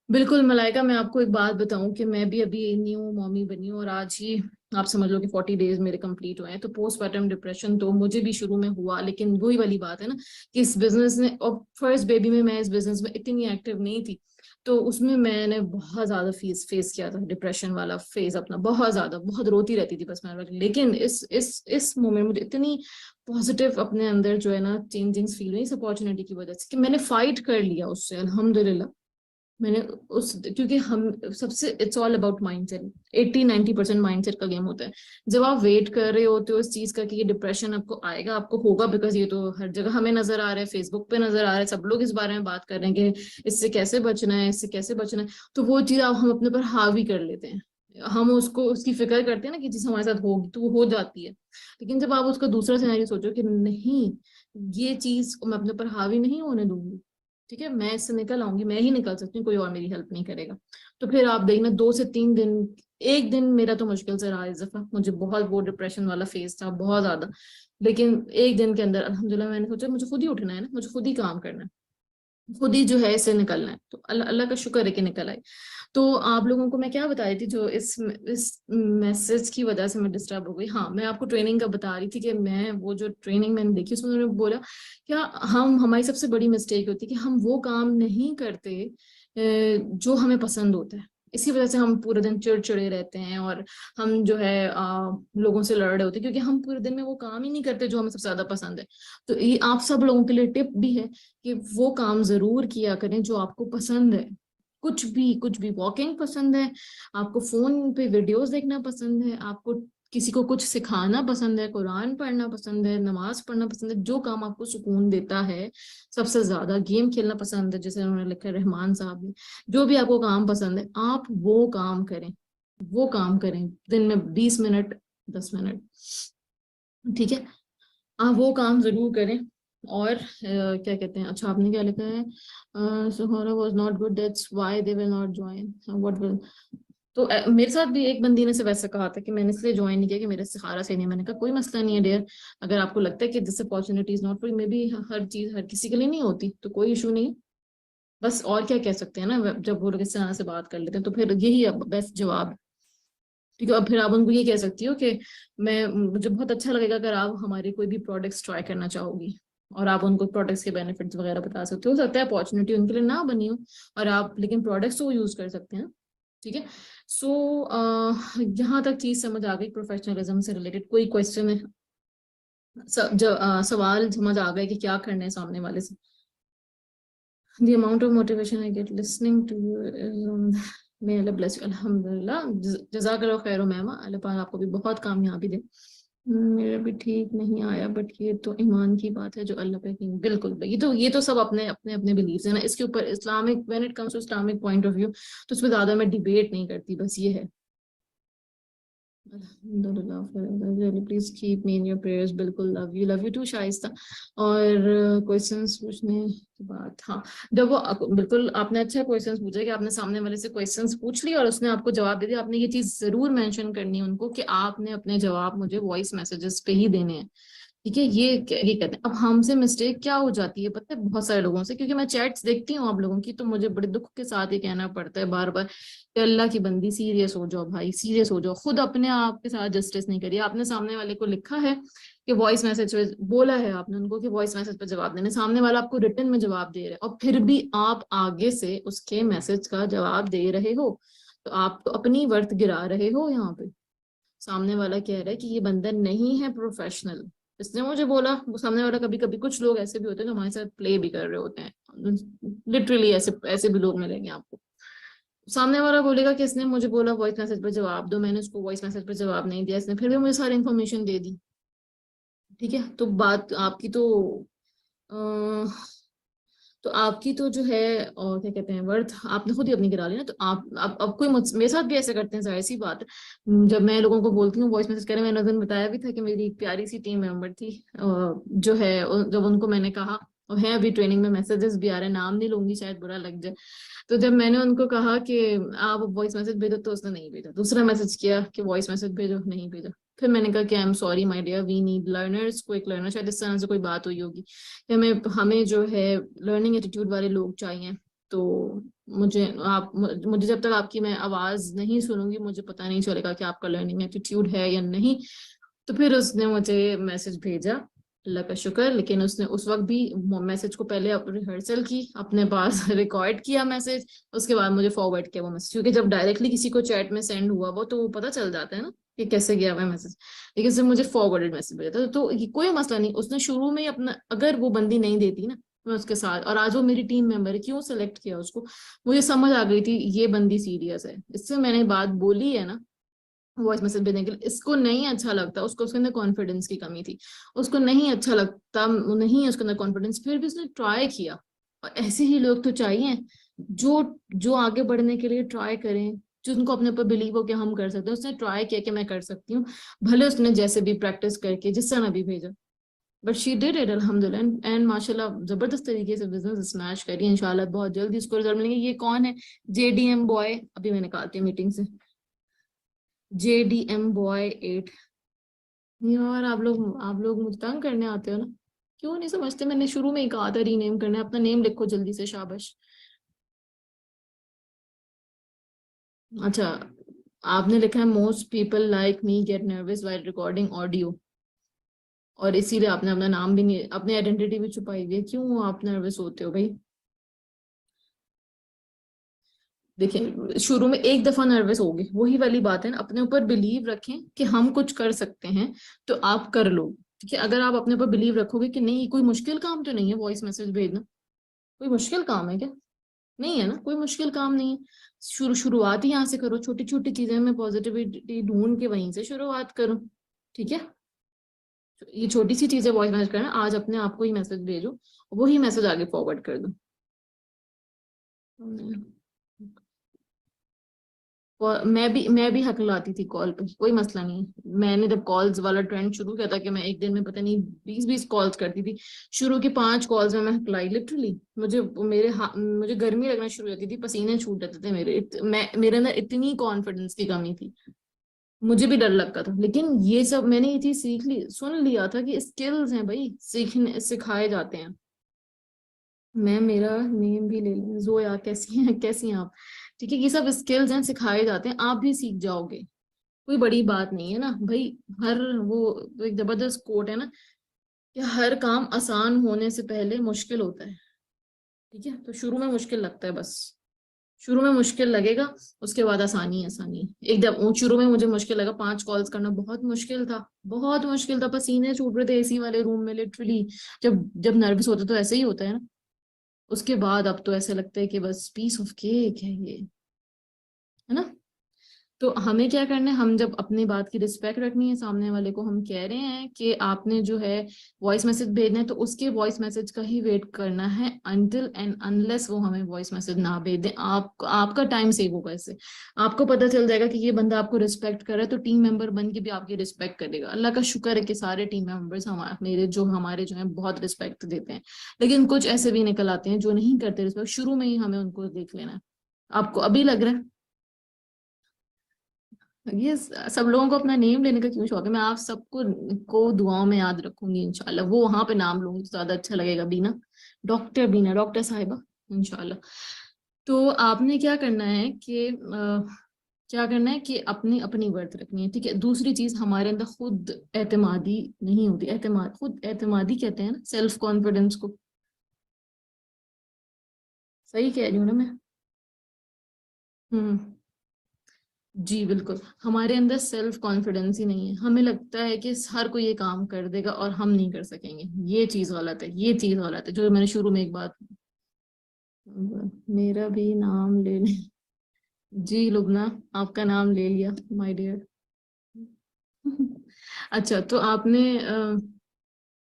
बिल्कुल मलाइका, मैं आपको एक बात बताऊं कि मैं भी अभी न्यू मॉमी बनी हूँ, और आज ही आप समझ लो कि 40 डेज मेरे कंप्लीट हुए हैं। तो पोस्टपार्टम डिप्रेशन तो मुझे भी शुरू में हुआ, लेकिन वही वाली बात है ना कि इस बिजनेस ने, और फर्स्ट बेबी में मैं इस बिजनेस में इतनी एक्टिव नहीं थी, तो उसमें मैंने बहुत ज्यादा फेस किया था, डिप्रेशन वाला फेज अपना, बहुत ज्यादा, बहुत रोती रहती थी बस मैं। लेकिन इस मोमेंट मुझे इतनी पॉजिटिव अपने अंदर जो है ना चेंजिंग्स फील हुई इस अपॉर्चुनिटी की वजह से, कि मैंने फाइट कर लिया उससे अल्हम्दुलिल्लाह। मैंने उस, क्योंकि हम सबसे, it's all about mindset, 80-90% mindset का गेम होता है। जब आप वेट कर रहे होते हो इस चीज का कि ये डिप्रेशन आपको आएगा, आपको होगा, बिकॉज ये तो हर जगह हमें नजर आ रहा है, फेसबुक पे नजर आ रहा है, सब लोग इस बारे में बात कर रहे हैं कि इससे कैसे बचना है, इससे कैसे बचना है, तो वो चीज आप हम अपने पर हावी कर लेते हैं, हम उसको उसकी फिक्र करते हैं ना कि चीज हमारे साथ होगी तो वो हो जाती है। लेकिन जब आप उसका दूसरा सिनेरियो सोचो कि नहीं, ये चीज मैं अपने पर हावी नहीं होने दूंगी, ठीक है, मैं इससे निकल आऊंगी, मैं ही निकल सकती हूँ, कोई और मेरी हेल्प नहीं करेगा। तो फिर आप देखना 2 से 3 दिन, एक दिन मेरा तो मुश्किल से रहा इस दफा, मुझे बहुत वो डिप्रेशन वाला फेज था बहुत ज्यादा, लेकिन एक दिन के अंदर अल्हम्दुलिल्लाह मैंने सोचा मुझे खुद ही उठना है ना, मुझे खुद ही काम करना है, खुद ही जो है इससे निकलना है, तो अल्लाह अल्लाह का शुक्र है कि निकल आई। तो आप लोगों को मैं क्या बता रही थी, जो इस मैसेज की वजह से मैं डिस्टर्ब हो गई। हाँ, मैं आपको ट्रेनिंग का बता रही थी कि मैं वो जो ट्रेनिंग मैंने देखी उसमें उन्होंने बोला क्या, हमारी सबसे बड़ी मिस्टेक होती है कि हम वो काम नहीं करते जो हमें पसंद होता है। इसी वजह से हम पूरे दिन चिड़चिड़े रहते हैं और हम जो है लोगों से लड़ रहे होते हैं, क्योंकि हम पूरे दिन में वो काम ही नहीं करते जो हमें सबसे ज्यादा पसंद है। तो ये आप सब लोगों के लिए टिप भी है कि वो काम जरूर किया करें जो आपको पसंद है। कुछ भी वॉकिंग पसंद है, आपको फोन पे वीडियोस देखना पसंद है, आपको किसी को कुछ सिखाना पसंद है, कुरान पढ़ना पसंद है, नमाज पढ़ना पसंद है, जो काम आपको सुकून देता है सबसे ज्यादा, गेम खेलना पसंद है जैसे उन्होंने लिखा है रहमान साहब ने, जो भी आपको काम पसंद है आप वो काम करें। वो काम करें दिन में 20 मिनट, 10 मिनट, ठीक है, आप वो काम जरूर करें। और क्या कहते हैं, अच्छा आपने क्या लिखा है, Sahara was not good that's why they will not join what will. तो मेरे साथ भी एक बंदी ने से वैसा कहा था कि मैंने इसलिए ज्वाइन नहीं किया कि मेरे सहारा से नहीं। मैंने कहा कोई मसला नहीं है डियर, अगर आपको लगता है कि this opportunity is not for maybe, हर चीज हर किसी के लिए नहीं होती, तो कोई इशू नहीं। बस और क्या कह सकते हैं ना, जब वो लोग इस तरह से बात कर लेते हैं तो फिर यही बेस्ट जवाब। ठीक है, अब फिर आप उनको ये कह सकती हो कि मैं मुझे बहुत अच्छा लगेगा अगर आप हमारे कोई भी प्रोडक्ट्स ट्राई करना चाहोगी, और आप उनको प्रोडक्ट्स के बेनिफिट्स वगैरह बता सकते हो सकता है अपॉर्चुनिटी उनके लिए ना बनी हो, और आप लेकिन प्रोडक्ट्स तो यूज कर सकते हैं। ठीक है। सो यहाँ तक चीज समझ आ गई प्रोफेशनलिज्म से रिलेटेड, कोई क्वेश्चन है? सवाल समझ आ गए कि क्या करना है सामने वाले से? The amount of motivation I get listening to you is may Allah bless you. अल्हम्दुलिल्लाह, जज़ाकल्लाह खैर मैम, अल्लाह पाक आपको भी बहुत कामयाबी दे। मेरा भी ठीक नहीं आया, बट ये तो ईमान की बात है जो अल्लाह पे की। बिल्कुल, ये तो सब अपने अपने अपने बिलीफ है ना, इसके ऊपर Islamic when it comes to Islamic point of view तो उसमें ज्यादा मैं डिबेट नहीं करती, बस ये है। अल्हम्दुलिल्लाह, please keep me in your prayers. बिल्कुल, लव यू टू शाइस्ता। और क्वेश्चंस पूछने की बात, हाँ, जब वो बिल्कुल आपने अच्छा क्वेश्चंस पूछा कि आपने सामने वाले से क्वेश्चंस पूछ लिए और उसने आपको जवाब दे दिया, आपने ये चीज जरूर मेंशन करनी है उनको कि आपने अपने जवाब मुझे वॉइस मैसेजेस पे ही देने हैं। ठीक है, ये कहते हैं। अब हमसे मिस्टेक क्या हो जाती है पता है बहुत सारे लोगों से, क्योंकि मैं चैट्स देखती हूँ आप लोगों की, तो मुझे बड़े दुख के साथ ये कहना पड़ता है बार बार कि अल्लाह की बंदी सीरियस हो जाओ भाई, सीरियस हो जाओ, खुद अपने आप के साथ जस्टिस नहीं करिए। आपने सामने वाले को लिखा है कि वॉइस मैसेज पे, बोला है आपने उनको कि वॉइस मैसेज पे जवाब देने, सामने वाला आपको रिटर्न में जवाब दे रहा है, और फिर भी आप आगे से उसके मैसेज का जवाब दे रहे हो, तो आप तो अपनी वर्थ गिरा रहे हो यहाँ पे। सामने वाला कह रहा है कि ये बंदा नहीं है प्रोफेशनल, इसने मुझे बोला। वो सामने वाला, कभी कभी कुछ लोग ऐसे भी होते हैं जो हमारे साथ प्ले भी कर रहे होते हैं, लिटरली ऐसे ऐसे भी लोग मिलेंगे आपको। सामने वाला बोलेगा कि इसने मुझे बोला वॉइस मैसेज पर जवाब दो, मैंने उसको वॉइस मैसेज पर जवाब नहीं दिया, इसने फिर भी मुझे सारी इन्फॉर्मेशन दे दी। ठीक है, तो बात आपकी तो तो आपकी तो जो है, और क्या कहते हैं, वर्थ आपने खुद ही अपनी गिरा ली ना। तो आप अब कोई मेरे साथ भी ऐसे करते हैं, जाहिर सी बात है। जब मैं लोगों को बोलती हूँ वॉइस मैसेज करें, मैंने उस दिन बताया भी था कि मेरी एक प्यारी सी टीम मेंबर थी, जो है जब उनको मैंने कहा, और है अभी ट्रेनिंग में, मैसेजेस भी आ रहे हैं, नाम नहीं लूंगी शायद बुरा लग जाए। तो जब मैंने उनको कहा कि आप वॉइस मैसेज भेजो, तो उसने नहीं भेजा, दूसरा मैसेज किया कि वॉइस मैसेज भेजो, नहीं भेजा। फिर मैंने कहा कि I am sorry my dear, we need learners, quick learner, शायद इस तरह से कोई बात हुई होगी कि हमें हमें जो है लर्निंग एटीट्यूड वाले लोग चाहिए। तो मुझे जब तक आपकी मैं आवाज नहीं सुनूंगी मुझे पता नहीं चलेगा कि आपका लर्निंग एटीट्यूड है या नहीं। तो फिर उसने मुझे मैसेज भेजा, अल्लाह का शुक्र। लेकिन उसने उस वक्त भी मैसेज को पहले रिहर्सल की, अपने पास रिकॉर्ड किया मैसेज, उसके बाद मुझे फॉरवर्ड किया वो मैसेज, क्योंकि जब डायरेक्टली किसी को चैट में सेंड हुआ वो तो पता चल जाता है ना कि कैसे गया हुआ मैसेज। लेकिन उसने मुझे फॉरवर्डेड मैसेज भेजा था, तो ये कोई मसला नहीं, उसने शुरू में ही अपना, अगर वो बंदी नहीं देती ना मैं उसके साथ, और आज वो मेरी टीम मेंबर है, क्यों सेलेक्ट किया उसको, मुझे समझ आ गई थी ये बंदी सीरियस है, इससे मैंने बात बोली है ना वॉइस मैसेज भेजने के लिए। इसको नहीं अच्छा लगता, उसको उसके अंदर कॉन्फिडेंस की कमी थी, उसको नहीं अच्छा लगता, नहीं है उसके अंदर कॉन्फिडेंस, फिर भी उसने ट्राई किया। और ऐसे ही लोग तो चाहिए जो जो आगे बढ़ने के लिए ट्राई करें, जो उनको अपने ऊपर बिलीव हो कि हम कर सकते हैं। उसने ट्राई किया कि मैं कर सकती हूँ, भले उसने जैसे भी प्रैक्टिस करके जिस तरह भी भेजा, बट शी डिड इट अल्हम्दुलिल्लाह, एंड माशाल्लाह जबरदस्त तरीके से बिजनेस स्मैश करी। इंशाल्लाह बहुत जल्दी इसको रिजल्ट मिलेंगे। ये कौन है? JDM बॉय, अभी मैं निकालती हूँ मीटिंग से। JDM boy 8। यार आप लोग मुझे तंग करने आते हो ना, क्यों नहीं समझते? मैंने शुरू में ही कहा था रीनेम करना है, अपना नेम लिखो जल्दी से, शाबाश। अच्छा, आपने लिखा है most people like me gate nervous while recording audio, और इसीलिए आपने अपना नाम भी नहीं, अपनी आइडेंटिटी भी छुपाई हुई है। क्यों आप नर्वस होते हो भाई? देखिए, शुरू में एक दफा नर्वस होगे, वही वाली बात है ना, अपने ऊपर बिलीव रखें कि हम कुछ कर सकते हैं, तो आप कर लो। ठीक है, अगर आप अपने ऊपर बिलीव रखोगे कि नहीं, कोई मुश्किल काम तो नहीं है वॉइस मैसेज भेजना, कोई मुश्किल काम है क्या? नहीं है ना, कोई मुश्किल काम नहीं है। शुरुआत ही यहाँ से करो, छोटी छोटी चीजें में पॉजिटिविटी ढूंढ के वहीं से शुरुआत करो। ठीक है, ये छोटी सी चीजें वॉइस मैसेज करना, आज अपने आप को ही मैसेज भेजो, वही मैसेज आगे फॉरवर्ड कर दो। और मैं भी हकलाती थी कॉल पे, कोई मसला नहीं है। मैंने जब कॉल्स वाला ट्रेंड शुरू किया था कि मैं एक दिन में पता नहीं 20-20 कॉल्स करती थी, शुरू की 5 कॉल्स में मैं हकलाई लिटरली। मुझे गर्मी लगना शुरू हो जाती थी, पसीने छूट जाते थे मेरे, मेरे अंदर इतनी कॉन्फिडेंस की कमी थी, मुझे भी डर लगता था। लेकिन ये सब मैंने ये चीज सीख ली, सुन लिया था कि स्किल्स हैं भाई, सीखने सिखाए जाते हैं। मैं मेरा नेम भी ले लूं, जोया कैसी हैं, कैसी हैं आप? ठीक है, ये सब स्किल्स हैं, सिखाए जाते हैं, आप भी सीख जाओगे, कोई बड़ी बात नहीं है ना भाई। हर वो एक जबरदस्त कोट है ना, कि हर काम आसान होने से पहले मुश्किल होता है। ठीक है, तो शुरू में मुश्किल लगता है बस, शुरू में मुश्किल लगेगा, उसके बाद आसानी आसानी। एकदम शुरू में मुझे मुश्किल लगा, 5 कॉल्स करना बहुत मुश्किल था, बहुत मुश्किल था, पसीने छूट रहे थे एसी वाले रूम में लिटरली। जब जब नर्वस होते तो ऐसे ही होता है ना। उसके बाद अब तो ऐसे लगता है कि बस पीस ऑफ केक है ये, है ना। तो हमें क्या करना है, हम जब अपनी बात की रिस्पेक्ट रखनी है, सामने वाले को हम कह रहे हैं कि आपने जो है वॉइस मैसेज भेजना है, तो उसके वॉइस मैसेज का ही वेट करना है, अनटिल एंड अनलेस वो हमें वॉइस मैसेज ना भेज दें। आपका टाइम सेव होगा इससे, आपको पता चल जाएगा कि ये बंदा आपको रिस्पेक्ट कर रहा है, तो टीम मेंबर बन के भी आपकी रिस्पेक्ट करेगा। अल्लाह का शुक्र है कि सारे टीम मेंबर्स हमारे हमारे जो है बहुत रिस्पेक्ट देते हैं। लेकिन कुछ ऐसे भी निकल आते हैं जो नहीं करते रिस्पेक्ट, शुरू में ही हमें उनको देख लेना है। आपको अभी लग रहा है, ये सब लोगों को अपना नेम लेने का क्यों शौक है? मैं आप सबको को दुआओं में याद रखूंगी इंशाल्लाह, वो वहां पे नाम लूंगी तो ज्यादा अच्छा लगेगा, बीना, डॉक्टर बीना, डॉक्टर साहिबा, इंशाल्लाह। तो आपने क्या करना है कि क्या करना है कि अपनी अपनी वर्थ रखनी है। ठीक है, दूसरी चीज, हमारे अंदर खुद एतमादी नहीं होती, एतमाद खुद एतमादी कहते हैं ना, सेल्फ कॉन्फिडेंस को। सही कह रही हूँ ना मैं? हम्म। जी बिल्कुल, हमारे अंदर सेल्फ कॉन्फिडेंस ही नहीं है, हमें लगता है कि हर कोई ये काम कर देगा और हम नहीं कर सकेंगे। ये चीज गलत है, ये चीज गलत है, जो मैंने शुरू में एक बात, मेरा भी नाम ले ले। जी लुबना, आपका नाम ले लिया माय डियर। अच्छा, तो आपने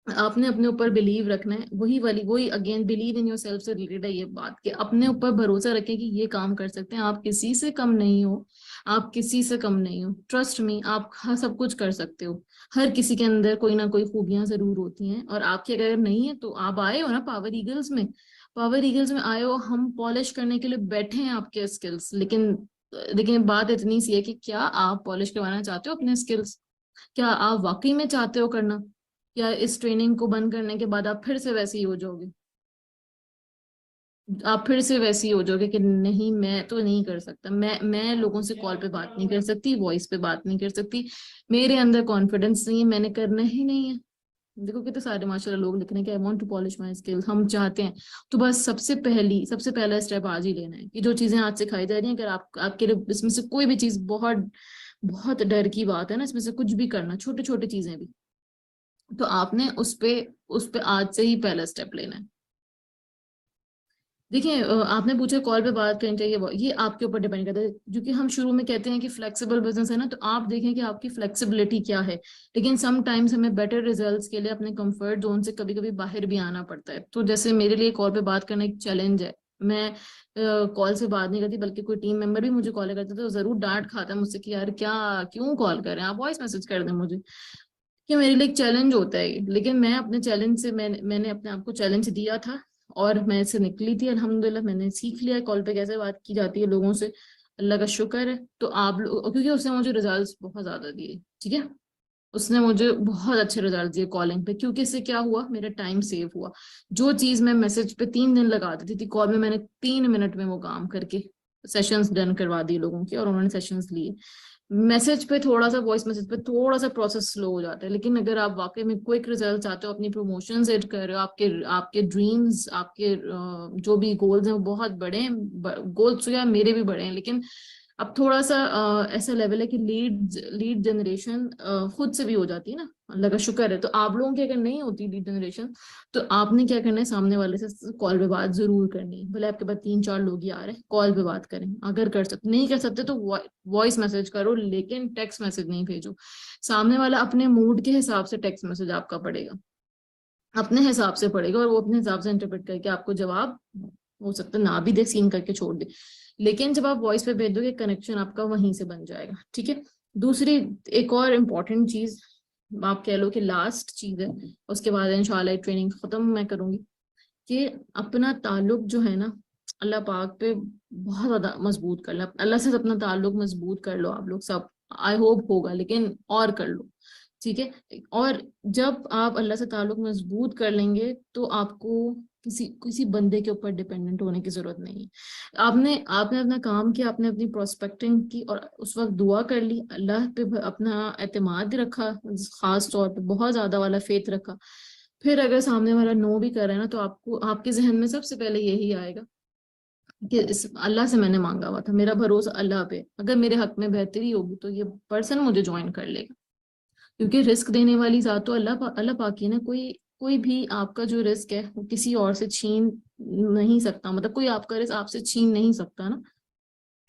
अपने ऊपर बिलीव रखना है, वही again believe in your self से रिलेटेड है ये बात, कि अपने ऊपर भरोसा रखें कि ये काम कर सकते हैं, आप किसी से कम नहीं हो, आप किसी से कम नहीं हो, ट्रस्ट मी, आप सब कुछ कर सकते हो। हर किसी के अंदर कोई ना कोई खूबियां जरूर होती हैं, और आपके अगर नहीं है तो आप आए हो ना पावर ईगल्स में, पावर ईगल्स में आए हो, हम पॉलिश करने के लिए बैठे हैं आपके स्किल्स। लेकिन लेकिन बात इतनी सी है कि क्या आप पॉलिश करवाना चाहते हो अपने स्किल्स? क्या आप वाकई में चाहते हो करना, या इस ट्रेनिंग को बंद करने के बाद आप फिर से वैसे ही हो जाओगे? आप फिर से वैसे ही हो जाओगे कि नहीं, मैं तो नहीं कर सकता, मैं लोगों से कॉल पे बात नहीं कर सकती, वॉइस पे बात नहीं कर सकती, मेरे अंदर कॉन्फिडेंस नहीं है, मैंने करना ही नहीं है। देखो कितने सारे माशाल्लाह लोग लिख रहे हैं कि I want to polish my skills, हम चाहते हैं। तो बस सबसे पहला स्टेप आज ही लेना है, कि जो चीजें आज सिखाई जा रही हैं, अगर आप आपके लिए इसमें से कोई भी चीज बहुत बहुत डर की बात है ना, इसमें से कुछ भी करना, छोटी छोटी चीजें भी, तो आपने उस पे आज से ही पहला स्टेप लेना है। देखिए, आपने पूछा कॉल पे बात करनी चाहिए, ये आपके ऊपर डिपेंड करता है, क्योंकि हम शुरू में कहते हैं कि फ्लेक्सिबल बिजनेस है ना, तो आप देखें कि आपकी फ्लेक्सिबिलिटी क्या है। लेकिन सम टाइम्स हमें बेटर रिजल्ट्स के लिए अपने कंफर्ट जोन से कभी कभी बाहर भी आना पड़ता है। तो जैसे मेरे लिए कॉल पे बात करना एक चैलेंज है, मैं कॉल से बात नहीं करती, बल्कि कोई टीम मेंबर भी मुझे कॉल करता है तो जरूर डांट खाता है मुझसे कि यार क्या, क्यों कॉल कर रहे हैं आप, वॉइस मैसेज कर दें मुझे, कि मेरे लिए एक चैलेंज होता है ये। लेकिन मैं अपने चैलेंज से मैंने अपने आप को चैलेंज दिया था, और मैं इससे निकली थी अल्हम्दुलिल्लाह। मैंने सीख लिया कॉल पे कैसे बात की जाती है लोगों से, अल्लाह का शुक्र है। तो आप लोग, क्योंकि उसने मुझे रिजल्ट्स बहुत ज्यादा दिए, ठीक है, उसने मुझे बहुत अच्छे रिजल्ट दिए कॉलिंग पे, क्योंकि इससे क्या हुआ, मेरा टाइम सेव हुआ। जो चीज मैं मैसेज पे 3 दिन लगा देती थी, कॉल में मैंने 3 मिनट में वो काम करके सेशंस डन करवा दिए लोगों की और उन्होंने सेशंस लिए। मैसेज पे थोड़ा सा, वॉइस मैसेज पे थोड़ा सा प्रोसेस स्लो हो जाता है, लेकिन अगर आप वाकई में क्विक रिजल्ट चाहते हो, अपनी प्रमोशन सेट कर रहे हो, आपके आपके ड्रीम्स, आपके जो भी गोल्स हैं वो बहुत बड़े हैं, गोल्स तो क्या मेरे भी बड़े हैं, लेकिन अब थोड़ा सा ऐसा लेवल है कि लीड जनरेशन खुद से भी हो जाती है ना, अल्लाह का शुक्र है। तो आप लोगों की अगर नहीं होती लीड जनरेशन, तो आपने क्या करना है, सामने वाले से कॉल पे बात जरूर करनी है। भले आपके पास 3-4 लोग ही आ रहे हैं, कॉल पे बात करें। अगर कर सकते, नहीं कर सकते तो वॉइस मैसेज करो, लेकिन टेक्स्ट मैसेज नहीं भेजो। सामने वाला अपने मूड के हिसाब से टेक्स्ट मैसेज आपका पढ़ेगा, अपने हिसाब से पढ़ेगा, और वो अपने हिसाब से इंटरप्रेट करके आपको जवाब, हो सकता है ना भी दे, सीन करके छोड़ दे, लेकिन जब आप वॉइस पे भेज दोगे कनेक्शन आपका वहीं से बन जाएगा। ठीक है। दूसरी, एक और इम्पॉर्टेंट चीज, आप कह लो कि लास्ट चीज है, उसके बाद इंशाल्लाह ट्रेनिंग खत्म मैं करूंगी, कि अपना ताल्लुक जो है ना अल्लाह पाक पे बहुत ज्यादा मजबूत कर लो। अल्लाह से अपना ताल्लुक मजबूत कर लो आप लोग सब, आई होप होगा, लेकिन और कर लो। ठीक है। और जब आप अल्लाह से ताल्लुक मजबूत कर लेंगे तो आपको किसी किसी बंदे के ऊपर डिपेंडेंट होने की जरूरत नहीं है। आपने आपने अपना काम किया, आपने अपनी प्रोस्पेक्टिंग की, और उस वक्त दुआ कर ली, अल्लाह पे अपना एतमाद रखा, खास तौर पे बहुत ज्यादा वाला फेथ रखा। फिर अगर सामने वाला नो भी कर रहा है ना, तो आपको आपके जहन में सबसे पहले यही आएगा कि इस अल्लाह से मैंने मांगा हुआ था, मेरा भरोसा अल्लाह पे, अगर मेरे हक में बेहतरी होगी तो ये पर्सन मुझे ज्वाइन कर लेगा। क्योंकि रिस्क देने वाली जात तो अल्लाह पाक ही ना, कोई कोई भी आपका जो रिस्क है वो किसी और से छीन नहीं सकता, मतलब कोई आपका रिस्क आपसे छीन नहीं सकता ना।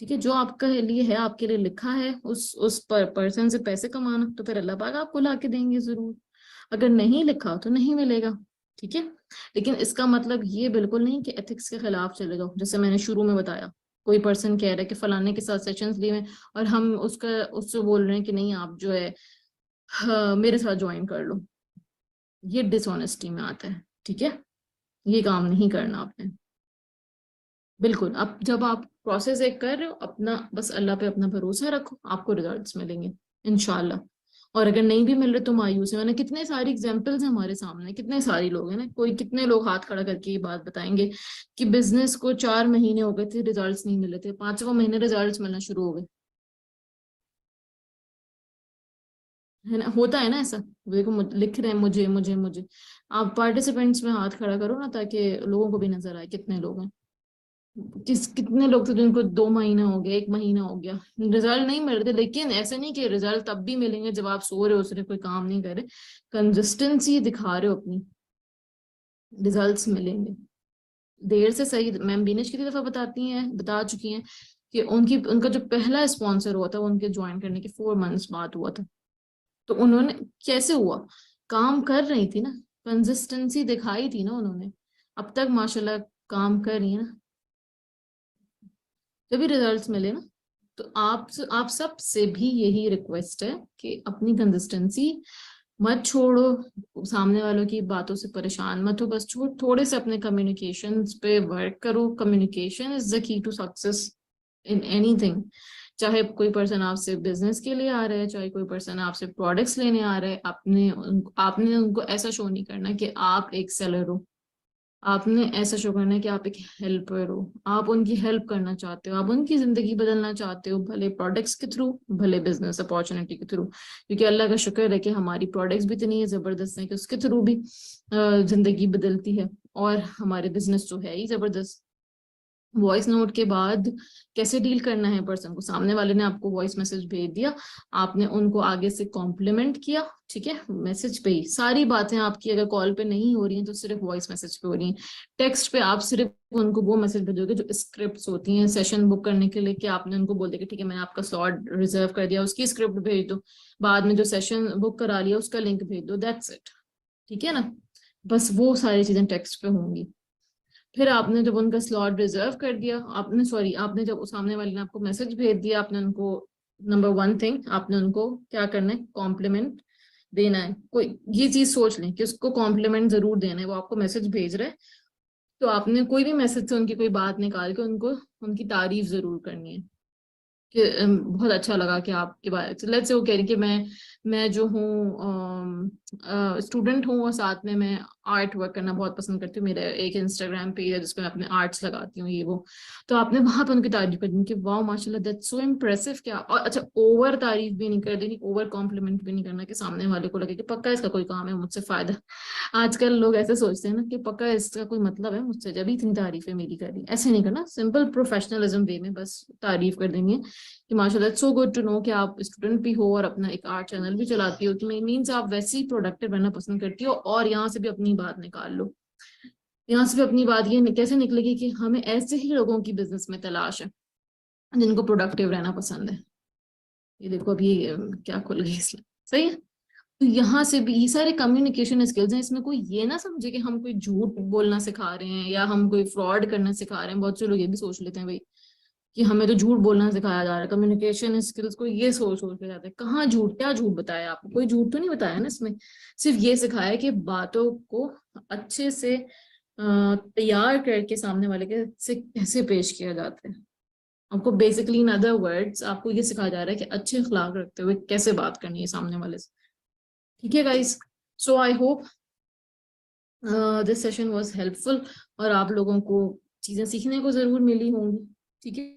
ठीक है। जो आपका लिए है, आपके लिए लिखा है उस पर्सन से पैसे कमाना, तो फिर अल्लाह पाक आपको ला के देंगे जरूर। अगर नहीं लिखा तो नहीं मिलेगा। ठीक है। लेकिन इसका मतलब ये बिल्कुल नहीं कि एथिक्स के खिलाफ चले जाओ। जैसे मैंने शुरू में बताया, कोई पर्सन कह रहा है कि फलाने के साथ सेशंस लिए हैं, और हम उससे बोल रहे हैं कि नहीं आप जो है, हाँ, मेरे साथ ज्वाइन कर लो। ये डिसऑनेस्टी में आता है। ठीक है। ये काम नहीं करना आपने, बिल्कुल। अब जब आप प्रोसेस एक कर रहे हो, अपना बस अल्लाह पे अपना भरोसा रखो, आपको रिजल्ट्स मिलेंगे इंशाल्लाह। और अगर नहीं भी मिल रहे तो मायूस है, मैंने कितने सारी एग्जांपल्स हैं हमारे सामने, कितने सारे लोग हैं ना, कोई कितने लोग हाथ खड़ा करके ये बात बताएंगे कि बिजनेस को 4 महीने हो गए थे, रिजल्ट्स नहीं मिले थे, 5वां महीने रिजल्ट्स मिलना शुरू हो गए। है ना, होता है ना ऐसा। देखो लिख रहे हैं मुझे मुझे मुझे। आप पार्टिसिपेंट्स में हाथ खड़ा करो ना, ताकि लोगों को भी नजर आए कितने लोग हैं। कितने लोग थे जिनको 2 महीना हो गया, 1 महीना हो गया, रिजल्ट नहीं मिल रहे थे। लेकिन ऐसे नहीं कि रिजल्ट तब भी मिलेंगे जब आप सो रहे हो, सिर्फ कोई काम नहीं करे, कंसिस्टेंसी दिखा रहे हो अपनी, रिजल्ट्स मिलेंगे। देर से सही, मैम बीनेश कितनी दफा बता चुकी हैं कि उनका जो पहला स्पॉन्सर हुआ था वो उनके ज्वाइन करने के 4 मंथ्स बाद हुआ था। तो उन्होंने, कैसे हुआ, काम कर रही थी ना, कंसिस्टेंसी दिखाई थी ना उन्होंने, अब तक माशाल्लाह काम कर रही है ना, जब भी रिजल्ट्स मिले ना। तो आप सब से भी यही रिक्वेस्ट है कि अपनी कंसिस्टेंसी मत छोड़ो, सामने वालों की बातों से परेशान मत हो, बस थोड़े से अपने कम्युनिकेशन पे वर्क करो। Communication is the key to success in anything. चाहे कोई पर्सन आपसे बिजनेस के लिए आ रहा है, चाहे कोई पर्सन आपसे प्रोडक्ट्स लेने आ रहा है, आपने उनको ऐसा शो नहीं करना कि आप एक सेलर हो। आपने ऐसा शो करना है कि आप एक हेल्पर हो, आप उनकी हेल्प करना चाहते हो, आप उनकी जिंदगी बदलना चाहते हो, भले प्रोडक्ट्स के थ्रू, भले बिजनेस अपॉर्चुनिटी के थ्रू। क्योंकि अल्लाह का शुक्र है कि हमारी प्रोडक्ट्स भी इतनी जबरदस्त हैं कि उसके थ्रू भी जिंदगी बदलती है, और हमारे बिजनेस तो है ही जबरदस्त। वॉइस नोट के बाद कैसे डील करना है पर्सन को, सामने वाले ने आपको वॉइस मैसेज भेज दिया, आपने उनको आगे से कॉम्प्लीमेंट किया। ठीक है। मैसेज पे ही सारी बातें आपकी, अगर कॉल पे नहीं हो रही हैं तो सिर्फ वॉइस मैसेज पे हो रही हैं। टेक्स्ट पे आप सिर्फ उनको वो मैसेज भेजोगे जो स्क्रिप्ट्स होती हैं सेशन बुक करने के लिए, कि आपने उनको बोल दिया कि ठीक है मैंने आपका स्लॉट रिजर्व कर दिया, उसकी स्क्रिप्ट भेज दो, बाद में जो सेशन बुक करा लिया उसका लिंक भेज दो, दैट्स इट। ठीक है ना, बस वो सारी चीजें टेक्स्ट पे होंगी। फिर आपने जब उनका स्लॉट रिजर्व कर दिया, आपने सॉरी आपने जब उस सामने वाले ने आपको मैसेज भेज दिया, आपने उनको, नंबर 1 थिंग, आपने उनको क्या करना है, कॉम्प्लीमेंट देना है। कोई ये चीज सोच लें कि उसको कॉम्प्लीमेंट जरूर देना है, वो आपको मैसेज भेज रहे हैं, तो आपने कोई भी मैसेज से उनकी कोई बात निकाल के उनको उनकी तारीफ जरूर करनी है कि बहुत अच्छा लगा कि आपके बारे में, लेट्स से वो कह रही कि मैं मैं जो हूँ स्टूडेंट हूँ और साथ में मैं आर्ट वर्क करना बहुत पसंद करती हूँ। मेरा एक इंस्टाग्राम पेज है जिसपे मैं अपने आर्ट्स लगाती हूँ ये वो। तो आपने वहां पर उनकी तारीफ कर दी कि वाह माशाल्लाह दैट्स सो इम्प्रेसिव। क्या और अच्छा, ओवर तारीफ भी नहीं कर देनी, ओवर कॉम्प्लीमेंट भी नहीं करना कि सामने वाले को लगे कि पक्का इसका कोई काम है मुझसे फायदा। आजकल लोग ऐसे सोचते हैं ना कि पक्का इसका कोई मतलब है मुझसे जब इतनी तारीफें मेरी कर रही। ऐसे नहीं करना, सिंपल प्रोफेशनलिज्म वे में बस तारीफ कर देंगे कि माशाल्लाह सो गुड टू नो कि आप स्टूडेंट भी हो और अपना एक आर्ट चैनल भी चलाती हो, तो मीन्स आप वैसे ही प्रोडक्टिव रहना पसंद करती हो। और यहाँ से भी अपनी बात निकाल लो, यहाँ से भी अपनी बात ये कैसे निकलेगी कि हमें ऐसे ही लोगों की बिजनेस में तलाश है जिनको प्रोडक्टिव रहना पसंद है। ये देखो अभी क्या खुल गई इसलिए, सही है। तो यहाँ से भी ये सारे कम्युनिकेशन स्किल्स हैं। इसमें कोई ये ना समझे कि हम कोई झूठ बोलना सिखा रहे हैं या हम कोई फ्रॉड करना सिखा रहे हैं। बहुत से लोग ये भी सोच लेते हैं भाई कि हमें तो झूठ बोलना सिखाया जा रहा है। कम्युनिकेशन स्किल्स को ये सोच सोच के जाते हैं। कहाँ झूठ, क्या झूठ बताया आपको? कोई झूठ तो नहीं बताया ना इसमें। सिर्फ ये सिखाया कि बातों को अच्छे से तैयार करके सामने वाले के से कैसे पेश किया जाता है। आपको बेसिकली इन अदर वर्ड्स आपको ये सिखाया जा रहा है कि अच्छे अखलाक रखते हुए कैसे बात करनी है सामने वाले से। ठीक है guys, so I hope this session was helpful और आप लोगों को चीजें सीखने को जरूर मिली होंगी। ठीक है।